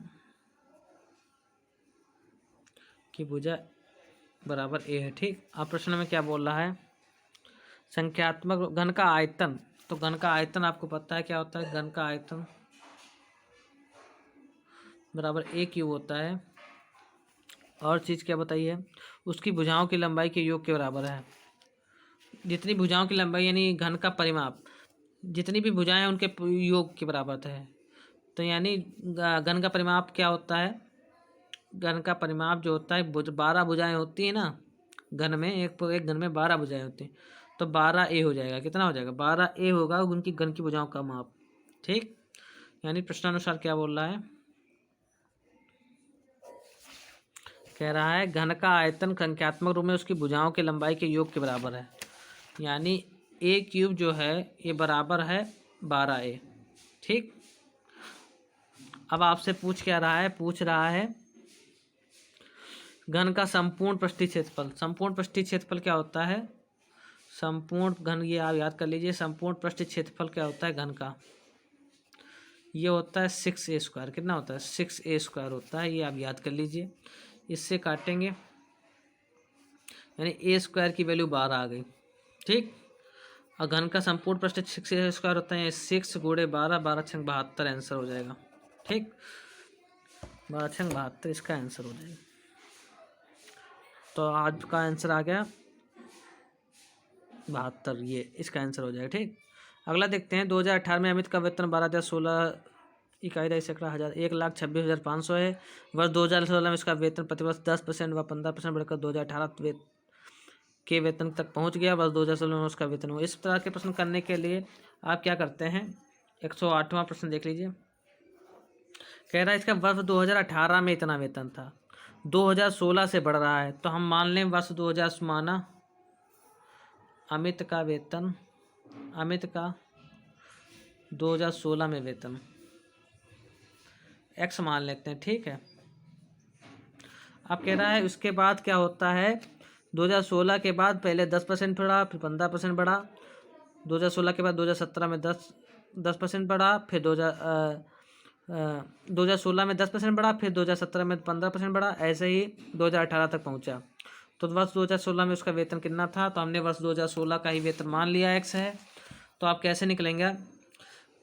B: कि भुजा बराबर ए है। ठीक, अब प्रश्न में क्या बोल रहा है, संख्यात्मक घन का आयतन, तो घन का आयतन आपको पता है क्या होता है, घन का आयतन बराबर ए क्यूब होता है, और चीज़ क्या बताइए, उसकी भुजाओं की लंबाई के योग के बराबर है। जितनी भुजाओं की लंबाई यानी घन का परिमाप, जितनी भी भुजाएं हैं उनके योग के बराबर है। तो यानी घन का परिमाप क्या होता है, घन का परिमाप जो होता है 12 भुजाएं होती है ना घन में, एक घन में 12 भुजाएं होती हैं, तो 12a हो जाएगा। कितना हो जाएगा, 12a होगा उनकी घन की भुजाओं का माप। ठीक, यानी प्रश्नानुसार क्या बोल रहा है, कह रहा है घन का आयतन संख्यात्मक रूप में उसकी भुजाओं के लंबाई के योग के बराबर है, यानी a क्यूब जो है ये बराबर है 12a। ठीक, अब आपसे पूछ क्या रहा है, पूछ रहा है घन का संपूर्ण पृष्ठीय क्षेत्रफल। संपूर्ण पृष्ठीय क्षेत्रफल क्या होता है, संपूर्ण घन, ये आप याद कर लीजिए, संपूर्ण पृष्ठीय क्षेत्रफल क्या होता है घन का, ये होता है 6a²। कितना होता है, 6a² होता है, ये आप याद कर लीजिए। इससे काटेंगे यानी a² की वैल्यू 12 आ गई। ठीक, और घन का संपूर्ण पृष्ठ 6a² होता है, 6 गुणे 12, 12 छंग 72 आंसर हो जाएगा। ठीक, 12 छंग 72 इसका आंसर हो जाएगा। तो आज का आंसर आ गया 72, ये इसका आंसर हो जाएगा। ठीक, अगला देखते हैं, 2018 में अमित का वेतन 12,16 इकाई 1,26,500 है। वर्ष 2016 में इसका वेतन प्रतिवर्ष 10% व 15% बढ़कर 2018 के वेतन तक पहुंच गया। वर्ष 2016 में उसका वेतन हुआ। इस तरह के प्रश्न करने के लिए आप क्या करते हैं, 108वां प्रश्न देख लीजिए। कह रहा है इसका वर्ष 2018 में इतना वेतन था, 2016 से बढ़ रहा है, तो हम मान लें वर्ष 2000 माना अमित का वेतन, अमित का 2016 में वेतन x मान लेते हैं। ठीक है, अब कह रहा है उसके बाद क्या होता है, 2016 के बाद पहले 10% बढ़ा, फिर 15% बढ़ा, 2016 के बाद 2017 में 10% बढ़ा, फिर 2016 में 10% बढ़ा, फिर 2017 में 15% बढ़ा, ऐसे ही 2018 तक पहुंचा। तो वर्ष 2016 में उसका वेतन कितना था, तो हमने वर्ष 2016 का ही वेतन मान लिया एक्स है। तो आप कैसे निकलेंगे,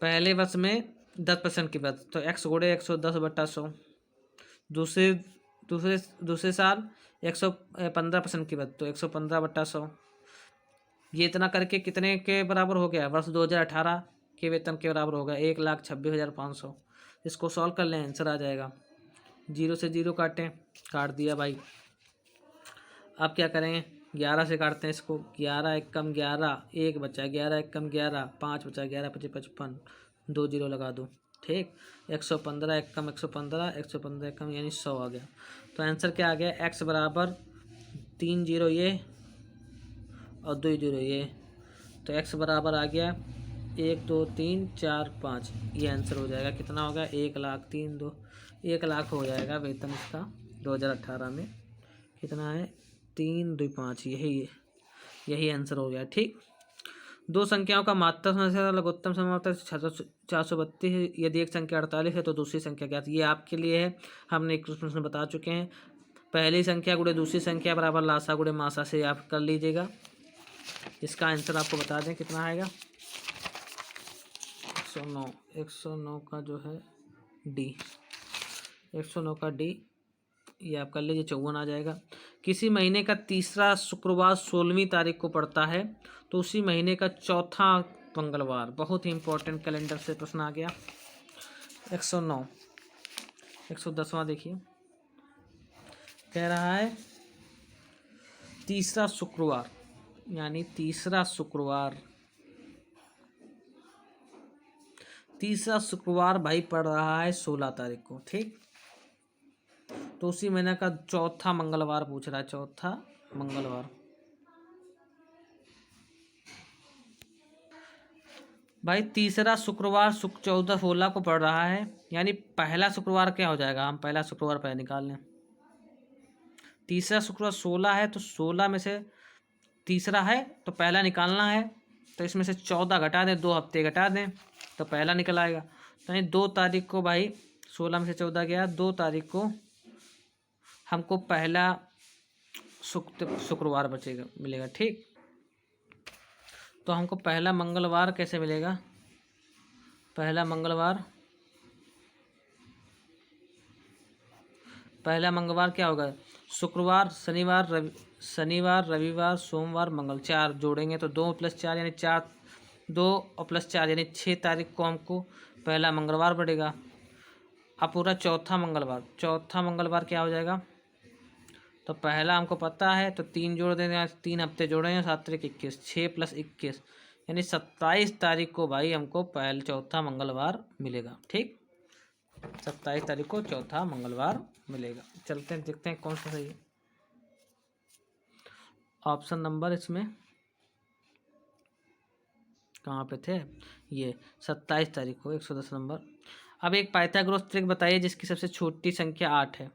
B: पहले वर्ष में 10% की बात, तो एक्स गुणे 110/100। दूसरे दूसरे दूसरे साल 115% की बात, तो 115/100। ये इतना करके कितने के बराबर हो गया, वर्ष 2018 के वेतन के बराबर होगा 1,26,500। इसको सॉल्व कर लें, आंसर आ जाएगा। 0 से 0 काटें, काट दिया भाई। अब क्या करेंगे, 11 से काटते हैं इसको, 11 एकम 11, 1 बचा, 11 एकम 11, 5 बचा, 11 पचे 55, 2 0 लगा दो, ठीक। 115 एकम 115, 115 एकम यानी 100 आ गया। तो आंसर क्या आ गया, एक्स बराबर 3 0 ये और 2 0 ये, तो एक्स बराबर आ गया 1 2 3 4 5, ये आंसर हो जाएगा। कितना होगा, 1,00,000 हो जाएगा वेतन इसका 2018 में। कितना है, 3 2 5, यही आंसर हो गया, ठीक। दो संख्याओं का मात्रा समस्या लघुत्तम समाप्त 432, यदि एक संख्या 48 है तो दूसरी संख्या क्या थी, ये आपके लिए है, हमने एक प्रश्न बता चुके हैं। पहली संख्या गुणे दूसरी संख्या बराबर लासा गुणे मासा से आप कर लीजिएगा। इसका आंसर आपको बता दें कितना आएगा, 109 का जो है डी, 109 का डी, ये आप कर लीजिए, 54 आ जाएगा। किसी महीने का तीसरा शुक्रवार 16वीं तारीख को पड़ता है तो उसी महीने का चौथा मंगलवार, बहुत ही इंपॉर्टेंट कैलेंडर से प्रश्न आ गया। 109, 110वां देखिए, कह रहा है तीसरा शुक्रवार, यानी तीसरा शुक्रवार भाई पड़ रहा है 16 तारीख को, ठीक। तो उसी महीने का चौथा मंगलवार पूछ रहा है, चौथा मंगलवार। भाई तीसरा शुक्रवार 14 को पड़ रहा है, यानी पहला शुक्रवार क्या हो जाएगा, हम पहला शुक्रवार पहले निकाल लें। तीसरा शुक्रवार 16 है, तो 16 में से तीसरा है तो पहला निकालना है, तो इसमें से 14 घटा दें, 2 हफ्ते घटा दें तो पहला निकल आएगा। तो यानी 2 तारीख को भाई 16 में से 14 गया, 2 तारीख को हमको पहला शुक्रवार बचेगा, मिलेगा, ठीक। तो हमको पहला मंगलवार कैसे मिलेगा, पहला मंगलवार क्या होगा, शुक्रवार शनिवार रविवार सोमवार मंगल, 4 जोड़ेंगे तो 2 + 4 यानी 4, 2 और +4 यानी 6 तारीख को हमको पहला मंगलवार पड़ेगा। अब पूरा चौथा मंगलवार क्या हो जाएगा, तो पहला हमको पता है तो 3 जोड़ देंगे, 3 हफ्ते जोड़ेंगे, 7 × 21, 6 + 21 यानी 27 तारीख को भाई हमको पहला चौथा मंगलवार मिलेगा, ठीक। 27 तारीख को चौथा मंगलवार मिलेगा। चलते हैं, देखते हैं कौन सा सही है। ऑप्शन नंबर इसमें कहाँ पे थे, ये 27 तारीख को 110 नंबर। अब एक पाइथागोरस त्रिक बताइए जिसकी सबसे छोटी संख्या 8 है।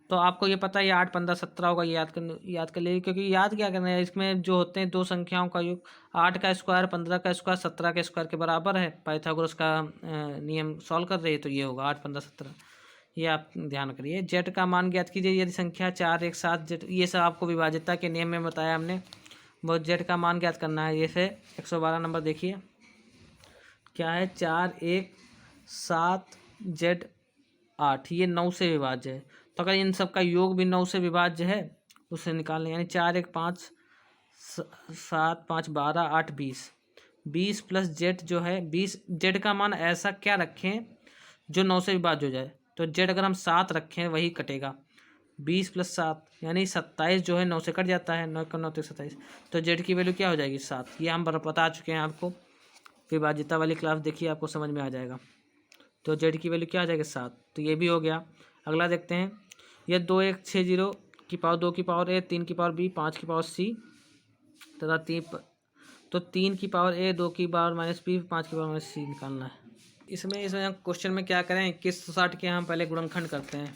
B: तो आपको ये पता है, ये 8 15 17 होगा, ये याद कर लीजिए, क्योंकि याद क्या करना है, इसमें जो होते हैं दो संख्याओं का योग, 8 का स्क्वायर 15 का स्क्वायर 17 के स्क्वायर के बराबर है। पाइथागोरस का नियम सॉल्व कर रहे हैं तो ये होगा 8 15 17, ये आप ध्यान करिए। जेड का मान ज्ञात कीजिए यदि संख्या 4 1 7 जेड, ये सब आपको विभाज्यता के नियम में बताया हमने, बहुत जेड का मान ज्ञात करना है। जैसे 112 नंबर देखिए क्या है, 4 1 7 जेड 8, ये 9 से विभाज्य है। तो अगर इन सब का योग भी 9 से विभाज्य है उसे निकालना, यानी 4 1 5 7 5 12 8 20 प्लस जेड जो है 20, जेड का मान ऐसा क्या रखें जो 9 से विभाज्य हो जाए, तो जेड अगर हम 7 रखें वही कटेगा, 20 + 7 यानी 27 जो है 9 से कट जाता है, 9 × 9 = 27, तो जेड की वैल्यू क्या हो जाएगी 7। ये हम बता चुके हैं आपको, विभाज्यता वाली क्लास देखिए आपको समझ में आ जाएगा। तो जेड की वैल्यू क्या आ जाएगी 7, तो ये भी हो गया। अगला देखते हैं, यह 2 1 6 0 की पावर 2 की पावर ए 3 की पावर बी 5 की पावर सी तथा 3 की पावर ए 2 की पावर -बी 5 की पावर -सी निकालना है। इसमें क्वेश्चन में क्या करें, 2160 के हम पहले गुणनखंड करते हैं।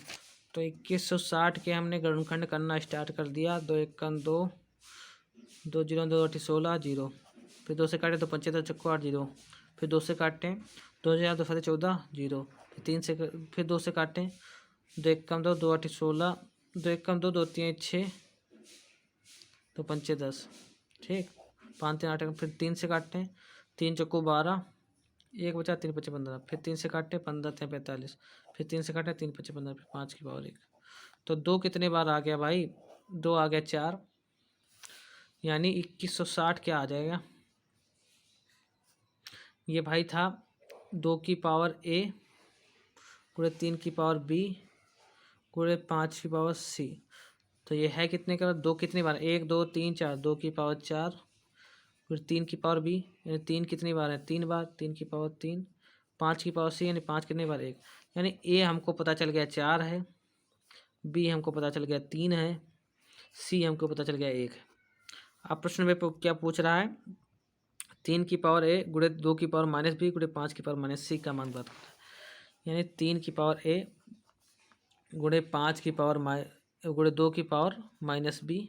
B: तो 2160 के हमने गुणनखंड करना स्टार्ट कर दिया। 2 1 2 2 0 2 8 16 0, फिर 2 से काटे तो 5 2 चक्को 8 0, फिर 2 से काटें 2 0 2 7 14 0, फिर 2 से काटें 2 1 2 2 8 16, 2 1 2 2 3 6 तो 5 10, ठीक। 5 3 8, फिर 3 से काटते हैं, 3 चौको 12, 1 बचा, 3 5 15, फिर 3 से काटे 15 3 45, फिर 3 से काटे 3 5 15, फिर 5 की पावर 1। तो 2 कितने बार आ गया भाई? 2 आ गया 4, यानी 2160 क्या आ जाएगा? ये भाई था 2 की पावर a गुणे 3 की पावर b गुणे 5 की पावर c। तो ये है कितने का? 2 कितनी बार? 1 2 3 4, 2 की पावर 4, फिर 3 की पावर b, यानी 3 कितनी बार है? 3 बार, 3 की पावर 3, 5 की पावर c, यानी 5 कितनी बार? 1। यानी a हमको पता चल गया 4 है, b हमको पता चल गया 3 है, c हमको पता चल गया 1 है। अब प्रश्न में क्या पूछ रहा है? 3 की पावर a गुणे 2 की पावर माइनस b गुणे 5 की पावर माइनस c का मान बात करता है। यानी 3 की पावर a गुणे 5 की पावर गुणे 2 की पावर माइनस b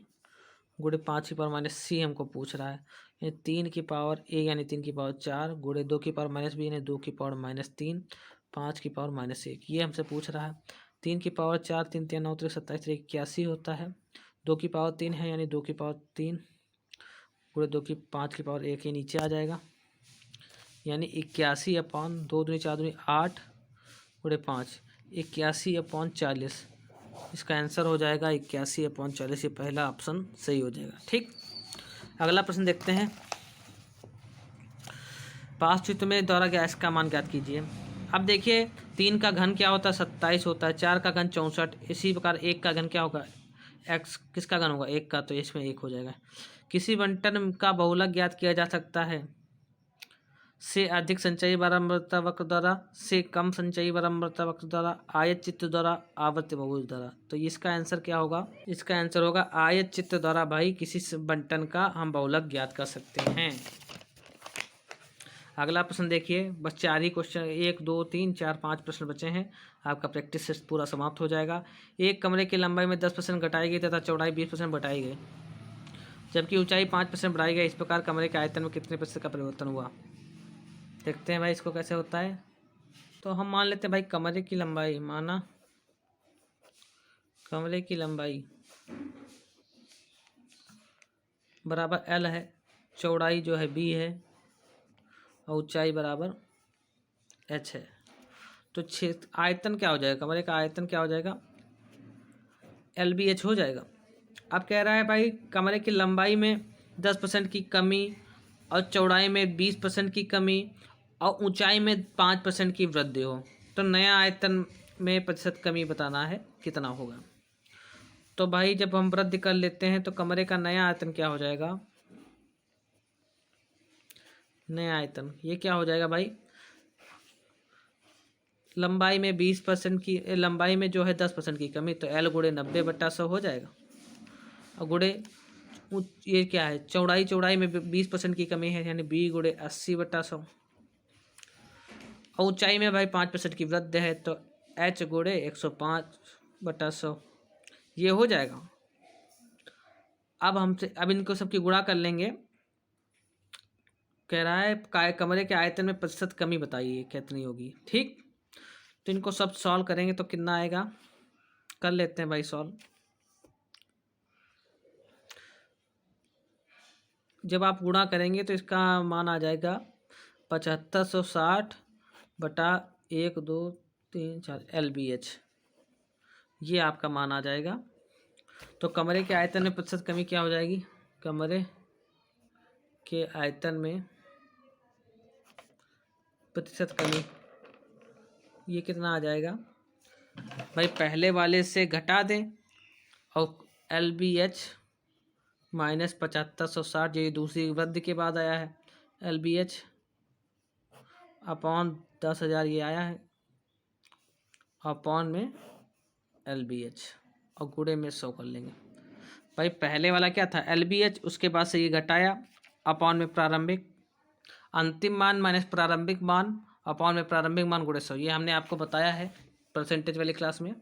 B: गुणे 5 की पावर माइनस c हमको पूछ रहा है। यानी 3 की पावर a यानी 3 की पावर 4 गुणे 2 की पावर माइनस b यानी 2 की पावर माइनस 3, 5 की पावर माइनस 1, ये हमसे पूछ रहा है। 3 की पावर 4, 3 3 9 3 27 3 81 होता है। 2 की पावर 3 है, यानी 2 की पावर 3 गुणे 2 की 5 की पावर 1, ये नीचे आ जाएगा। यानी 81/2 दूनी 4 दूनी 8 गुणे 5, 81/40। इसका आंसर हो जाएगा 81/40। ये पहला ऑप्शन सही हो जाएगा, ठीक। अगला प्रश्न देखते हैं। पांच चित्र में द्वारा गैस का मान ज्ञात कीजिए। अब देखिए 3 का घन क्या होता है? 27 होता है। 4 का घन 64। इसी प्रकार 1 का घन क्या होगा? x किसका घन होगा? 1 का, तो इसमें 1 हो जाएगा। किसी बंटन का बहुलक ज्ञात किया जा सकता है से अधिक संचयी बारंबारता वक्र द्वारा, से कम संचयी बारंबारता वक्र द्वारा, आयत चित्र द्वारा, आवर्त बहुभुज द्वारा। तो इसका आंसर क्या होगा? इसका आंसर होगा आयत चित्र द्वारा भाई किसी बंटन का हम बहुलक ज्ञात कर सकते हैं। अगला प्रश्न देखिए, बस 4 ही क्वेश्चन, 1 2 3 4 5 प्रश्न बचे हैं। आपका प्रैक्टिस सेट पूरा समाप्त हो जाएगा। एक कमरे की लंबाई में 10% घटाई गई तथा चौड़ाई 20% बढ़ाई गई, जबकि ऊंचाई 5% बढ़ाई गई। इस प्रकार कमरे के आयतन में कितने प्रतिशत का परिवर्तन हुआ? देखते हैं भाई इसको कैसे होता है। तो हम मान लेते हैं भाई कमरे की लंबाई, माना कमरे की लंबाई बराबर L है, चौड़ाई जो है B है और ऊंचाई बराबर H है। तो क्षेत्र आयतन क्या हो जाएगा? कमरे का आयतन क्या हो जाएगा? LBH हो जाएगा। अब कह रहा है भाई कमरे की लंबाई में 10% की कमी और चौड़ाई में 20% की कमी और ऊंचाई में 5% की वृद्धि हो, तो नया आयतन में प्रतिशत कमी बताना है, कितना होगा? तो भाई जब हम वृद्धि कर लेते हैं तो कमरे का नया आयतन क्या हो जाएगा? नया आयतन ये क्या हो जाएगा भाई? लंबाई में 20% की, लंबाई में जो है 10% की कमी, तो L गुणे 90/100 हो जाएगा। और गुणे ये क्या है? चौड़ाई में 20% की कमी है, यानी B गुणे 80/100। और ऊंचाई में भाई 5% की वृद्धि है, तो H गुणे 105/100 ये हो जाएगा। अब इनको सबकी गुणा कर लेंगे। कह रहा है कमरे के आयतन में प्रतिशत कमी बताइए कितनी होगी, ठीक। तो इनको सब सॉल्व करेंगे तो कितना आएगा? कर लेते हैं भाई सॉल्व। जब आप गुणा करेंगे तो इसका मान आ जाएगा 7560/1 2 3 4 LBH, ये आपका मान आ जाएगा। तो कमरे के आयतन में प्रतिशत कमी क्या हो जाएगी? कमरे के आयतन में प्रतिशत कमी ये कितना आ जाएगा भाई? पहले वाले से घटा दें और LBH माइनस 7560, ये दूसरी वृद्धि के बाद आया है, LBH अपॉन 10,000 ये आया है, अपॉन में LBH और गुणे में 100 कर लेंगे। भाई पहले वाला क्या था? LBH, उसके बाद से ये घटाया, अपॉन में प्रारंभिक अंतिम मान माइनस प्रारंभिक मान, अपॉन में प्रारंभिक मान गुणे 100, ये हमने आपको बताया है परसेंटेज वाली क्लास में।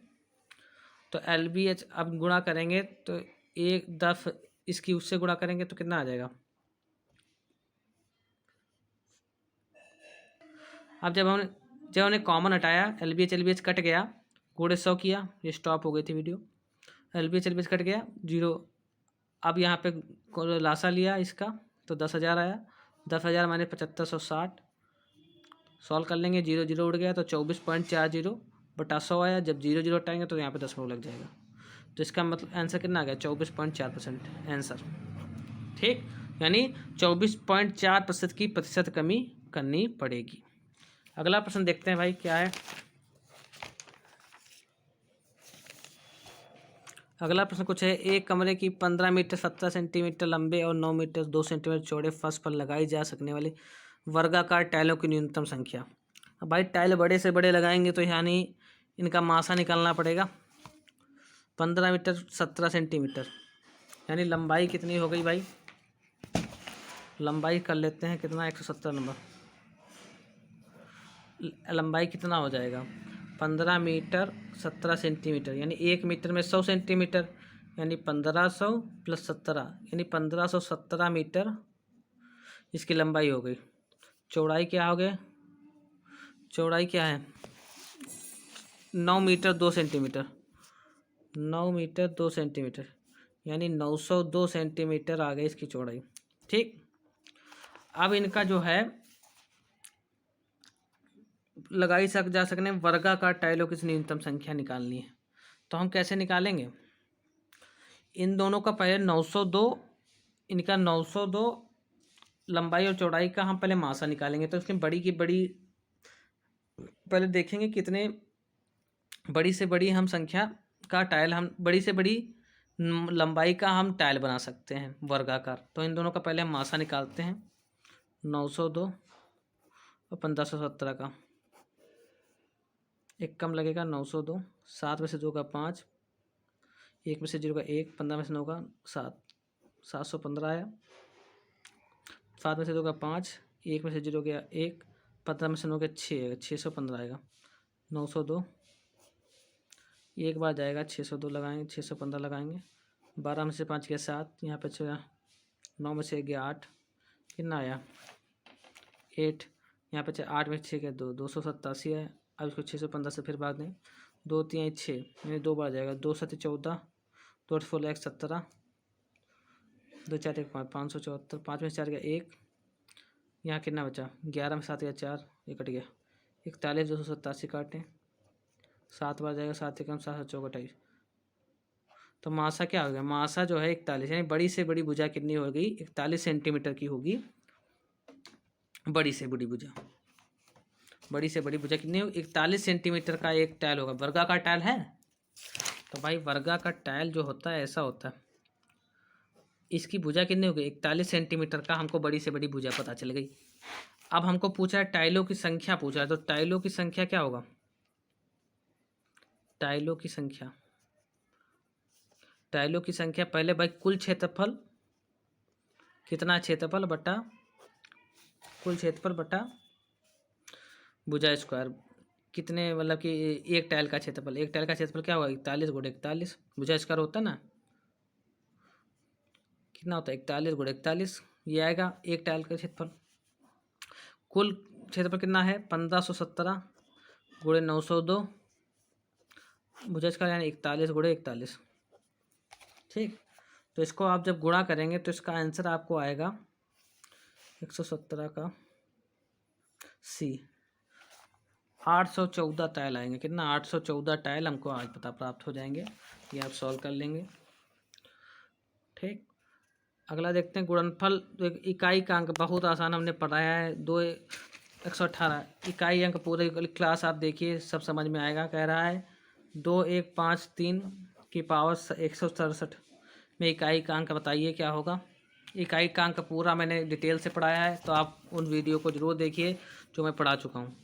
B: तो LBH अब गुणा करेंगे तो एक दफ इसकी उससे गुणा करेंगे तो कितना आ जाएगा? अब जब हमने कॉमन हटाया, LBH कट गया, गुणे 100 किया, ये स्टॉप हो गई थी वीडियो। LBH कट गया, 0 अब यहाँ पे लासा लिया इसका तो 10,000 आया। 10,000 माइनस 7560 सॉल्व कर लेंगे। 0 0 उड़ गया तो 24.40 बटा 100 आया। जब 0 0 हटाएंगे तो यहाँ पे 10 लग जाएगा। तो इसका मतलब आंसर कितना आ गया 24.4% आंसर। ठीक, यानी 24.4% की प्रतिशत कमी करनी पड़ेगी। अगला प्रश्न देखते हैं भाई क्या है। अगला प्रश्न कुछ है, एक कमरे की 15 मीटर 17 सेंटीमीटर लंबे और 9 मीटर 2 सेंटीमीटर चौड़े फर्श पर लगाई जा सकने वाली वर्गाकार टाइलों की न्यूनतम संख्या। अब भाई टाइल बड़े से बड़े लगाएंगे तो यानी इनका मासा निकालना पड़ेगा। 15 मीटर 17 सेंटीमीटर यानी लंबाई कितनी हो गई भाई, लंबाई कर लेते हैं कितना 170 नंबर। लंबाई कितना हो जाएगा 15 मीटर 17 सेंटीमीटर यानी 1 मीटर में 100 सेंटीमीटर यानी 1500 प्लस 17 यानी 1517 मीटर इसकी लंबाई हो गई। चौड़ाई क्या हो गया, चौड़ाई क्या है 9 मीटर 2 सेंटीमीटर, 9 मीटर 2 सेंटीमीटर यानी 902 सेंटीमीटर आ गई इसकी चौड़ाई। ठीक, अब इनका जो है लगाई जा सकने वर्गाकार टाइलों की न्यूनतम संख्या निकालनी है। तो हम कैसे निकालेंगे, इन दोनों का पहले 902, इनका 902 लंबाई और चौड़ाई का हम पहले मासा निकालेंगे। तो इसमें बड़ी की बड़ी पहले देखेंगे कितने बड़ी से बड़ी हम संख्या का टाइल, हम बड़ी से बड़ी लंबाई का हम टाइल बना सकते हैं वर्गाकार। तो इन दोनों का पहले हम मासा निकालते हैं 902 और 1517 का। एक कम लगेगा 902, 7 में से 2 का 5, 1 में से 0 का 1, 15 में से 9 का 7, 715 आया। 7 में से 2 का 5, 1 में से 0 गया 1, 15 में से 9 का 6, 615 आएगा। 902 एक बार जाएगा 602 लगाएंगे, 615 लगाएंगे। 12 में से 5 गया 7, यहाँ पे 9 में से गया 8, कितना आया 8, यहाँ पे 8 में 6 गया 2, 287 है। अब इसको 615 से फिर भाग दें, 2 3 6 यानी 2 बार जाएगा। 2 7 14, 2 8 16 17, 2 4 1 5, 574। 5 में 4 गया 1, यहाँ कितना बचा 11 में 7 गया 4, ये कट गया 41, 287 काटें 7 बार जाएगा। 7 एकम 7 7 28। तो मासा क्या हो गया, मासा जो है 41 यानी बड़ी से बड़ी भुजा कितनी होगी 41 सेंटीमीटर की होगी। बड़ी से बड़ी भुजा, बड़ी से बड़ी भुजा कितनी होगी 41 सेंटीमीटर का एक टाइल होगा। वर्गाकार टाइल है तो भाई वर्गाकार टाइल जो होता है ऐसा होता है, इसकी भुजा कितनी होगी 41 सेंटीमीटर का। हमको बड़ी से बड़ी भुजा पता चल गई। अब हमको पूछा है टाइलों की संख्या पूछा है, तो टाइलों की संख्या क्या होगा, टाइलों की संख्या, टाइलों की संख्या पहले भाई कुल क्षेत्रफल कितना, क्षेत्रफल बटा कुल क्षेत्रफल बटा भुजा स्क्वायर। कितने मतलब कि एक टाइल का क्षेत्रफल, एक टाइल का क्षेत्रफल क्या होगा 41 गुणे 41, भुजा स्क्वायर होता है ना, कितना होता है 41 गुणे 41, ये आएगा एक टाइल का क्षेत्रफल। कुल क्षेत्रफल कितना है 1517 गुणे 902 भुजा स्क्वायर यानी 41 गुणे 41। ठीक, तो इसको आप जब गुणा करेंगे तो इसका आंसर आपको आएगा 117 का सी, 814 टाइल आएंगे। कितना 814 टाइल हमको आज पता प्राप्त हो जाएंगे। ये आप सॉल्व कर लेंगे। ठीक, अगला देखते हैं गुणनफल। तो इकाई का अंक बहुत आसान हमने पढ़ाया है, 118 इकाई अंक पूरे क्लास आप देखिए सब समझ में आएगा। कह रहा है 2153 की पावर 167 में इकाई का अंक बताइए क्या होगा। इकाई का अंक पूरा मैंने डिटेल से पढ़ाया है, तो आप उन वीडियो को ज़रूर देखिए जो मैं पढ़ा चुका हूँ।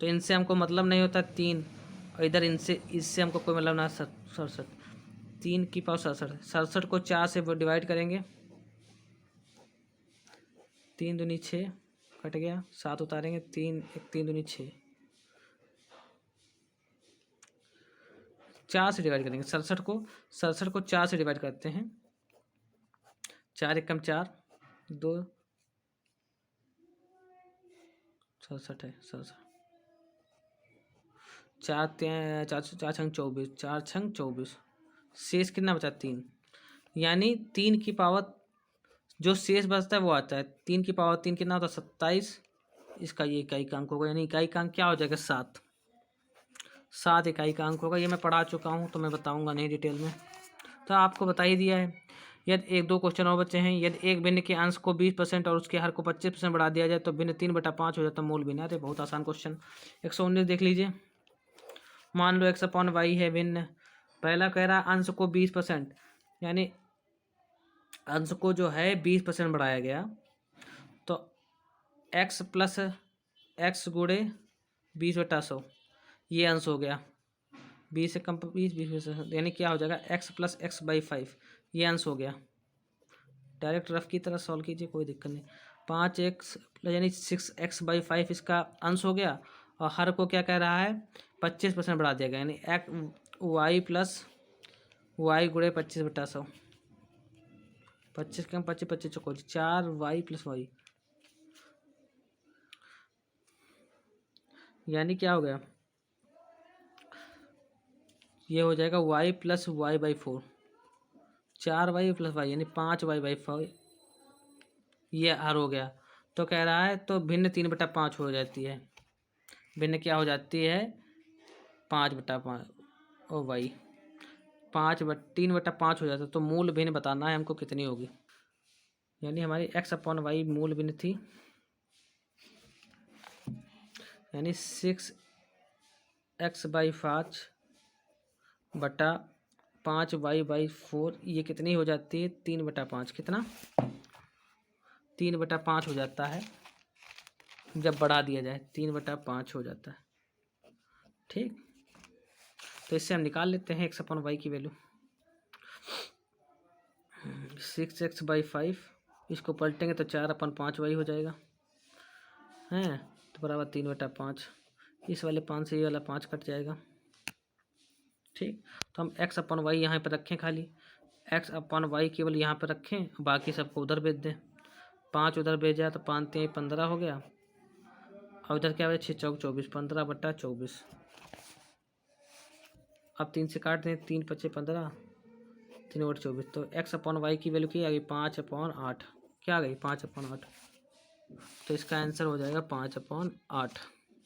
B: तो इनसे हमको मतलब नहीं होता 3, और इधर इससे हमको कोई मतलब ना 67, 3 की पावर 67, 67 को 4 से डिवाइड करेंगे, 3 दूनी 6 कट गया, 7 उतारेंगे 3 1 3 दूनी 6, 4 से डिवाइड करेंगे। 67 को 4 से डिवाइड करते हैं, 4 एकम 4 2 67 है 67, 4 4 4 छंग 24, 4 छंग 24, शेष कितना बचा 3, यानी 3 की पावर जो शेष बचता है वो आता है। 3 की पावर 3 कितना होता है 27, इसका ये इकाई का अंक होगा, यानी इकाई का अंक क्या हो जाएगा 7। 7 इकाई का अंक होगा। ये मैं पढ़ा चुका हूँ तो मैं बताऊँगा नहीं डिटेल में, तो आपको बता ही दिया है। यदि 1-2 क्वेश्चन और बचे हैं। यदि एक भिन्न के अंश को 20% और उसके हर को 25% बढ़ा दिया जाए तो भिन्न 3/5 हो जाता है मूल भिन्न। अरे बहुत आसान क्वेश्चन। 119 देख लीजिए। मान लो x/y है भिन्न। पहला कह रहा अंश को 20%, यानी अंश को जो है 20% बढ़ाया गया, तो x प्लस एक्स गुणे 20/100 ये अंश हो गया। 20 से कम 20 यानी क्या हो जाएगा x प्लस x/5 ये अंश हो गया। डायरेक्ट रफ की तरह सॉल्व कीजिए, कोई दिक्कत नहीं। 5x यानी 6x/5 इसका अंश हो गया, और हर को क्या कह रहा है 25% बढ़ा दिया गया, यानी y प्लस y गुणे 25/100। 25 कम 25 25 चौको 4y प्लस वाई, यानी क्या हो गया ये हो जाएगा y plus y/4। 4y plus Y यानी 5y/5 ये हर हो गया। तो कह रहा है तो भिन्न 3/5 हो जाती है। भिन्न क्या हो जाती है 5/5 ओ वाई 3/5 हो जाता है। तो मूल भिन्न बताना है हमको कितनी होगी, यानी हमारी x/y मूल भिन्न थी, यानी 6x/5 बटा 5y/4 ये कितनी हो जाती है 3/5। कितना 3/5 हो जाता है जब बढ़ा दिया जाए, 3/5 हो जाता है। ठीक, तो इससे हम निकाल लेते हैं x/y की वैल्यू। 6x/5 इसको पलटेंगे तो 4/5y हो जाएगा, हैं तो बराबर 3/5। इस वाले 5 से ये वाला 5 कट जाएगा। ठीक, तो हम x/y यहाँ पर रखें, खाली x/y केवल यहाँ पर रखें, बाकी सबको उधर भेज दें। 5 उधर भेजा तो 5 3 15 हो गया, और उधर क्या हो 6 चौक 24, 15/24। अब 3 से काट दें, 3 5 15, 3/24। तो x/y की वैल्यू क्या आ गई 5/8। क्या आ गई 5/8। तो इसका आंसर हो जाएगा 5/8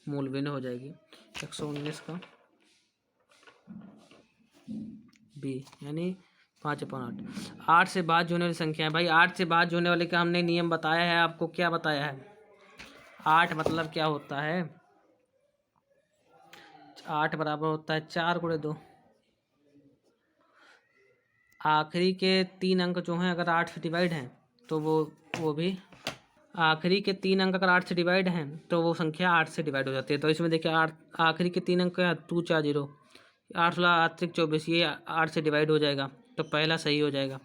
B: मूल भिन्न हो जाएगी 119 का बी, यानी 5/8। 8 से भाज्य होने वाली संख्या है भाई। 8 से भाज्य होने वाले का हमने नियम बताया है आपको। क्या बताया है 8 मतलब क्या होता है 8 बराबर होता है 4 गुणे 2। आखिरी के 3 अंक जो हैं अगर 8 से डिवाइड हैं तो वो भी आखिरी के 3 अंक अगर 8 से डिवाइड हैं तो वो संख्या 8 से डिवाइड हो जाती है। तो इसमें देखिए 8 आखिरी के 3 अंक क्या 2 4 0, 8 16 8 24 ये 8 से डिवाइड हो जाएगा, तो पहला सही हो जाएगा।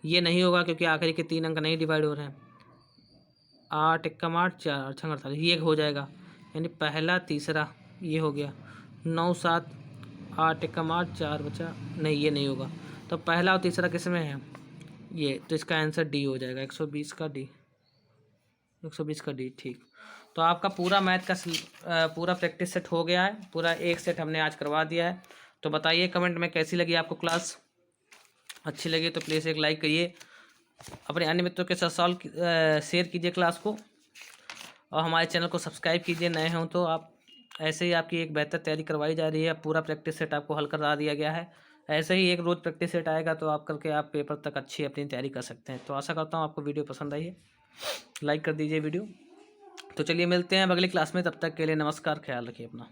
B: ये नहीं होगा क्योंकि आखिरी के 3 अंक नहीं डिवाइड हो रहे हैं। 8 1 8 4 6 48 ये हो जाएगा, यानी पहला तीसरा ये हो गया। 9 7 8 1 8 4 बचा, नहीं ये नहीं होगा। तो पहला और तीसरा किस में है ये, तो इसका आंसर डी हो जाएगा 120 का डी, 120 का डी। ठीक, तो आपका पूरा मैथ का पूरा प्रैक्टिस सेट हो गया है। पूरा एक सेट हमने आज करवा दिया है। तो बताइए कमेंट में कैसी लगी आपको क्लास। अच्छी लगी तो प्लीज़ एक लाइक करिए, अपने अन्य मित्रों के साथ शेयर कीजिए क्लास को, और हमारे चैनल को सब्सक्राइब कीजिए नए हों तो। आप ऐसे ही आपकी एक बेहतर तैयारी करवाई जा रही है। पूरा प्रैक्टिस सेट आपको हल करा दिया गया है। ऐसे ही एक रोज़ प्रैक्टिस सेट आएगा तो आप करके आप पेपर तक अच्छी अपनी तैयारी कर सकते हैं। तो आशा करता हूँ आपको वीडियो पसंद आई है, लाइक कर दीजिए वीडियो। तो चलिए मिलते हैं अगली क्लास में, तब तक के लिए नमस्कार, ख्याल रखिए अपना।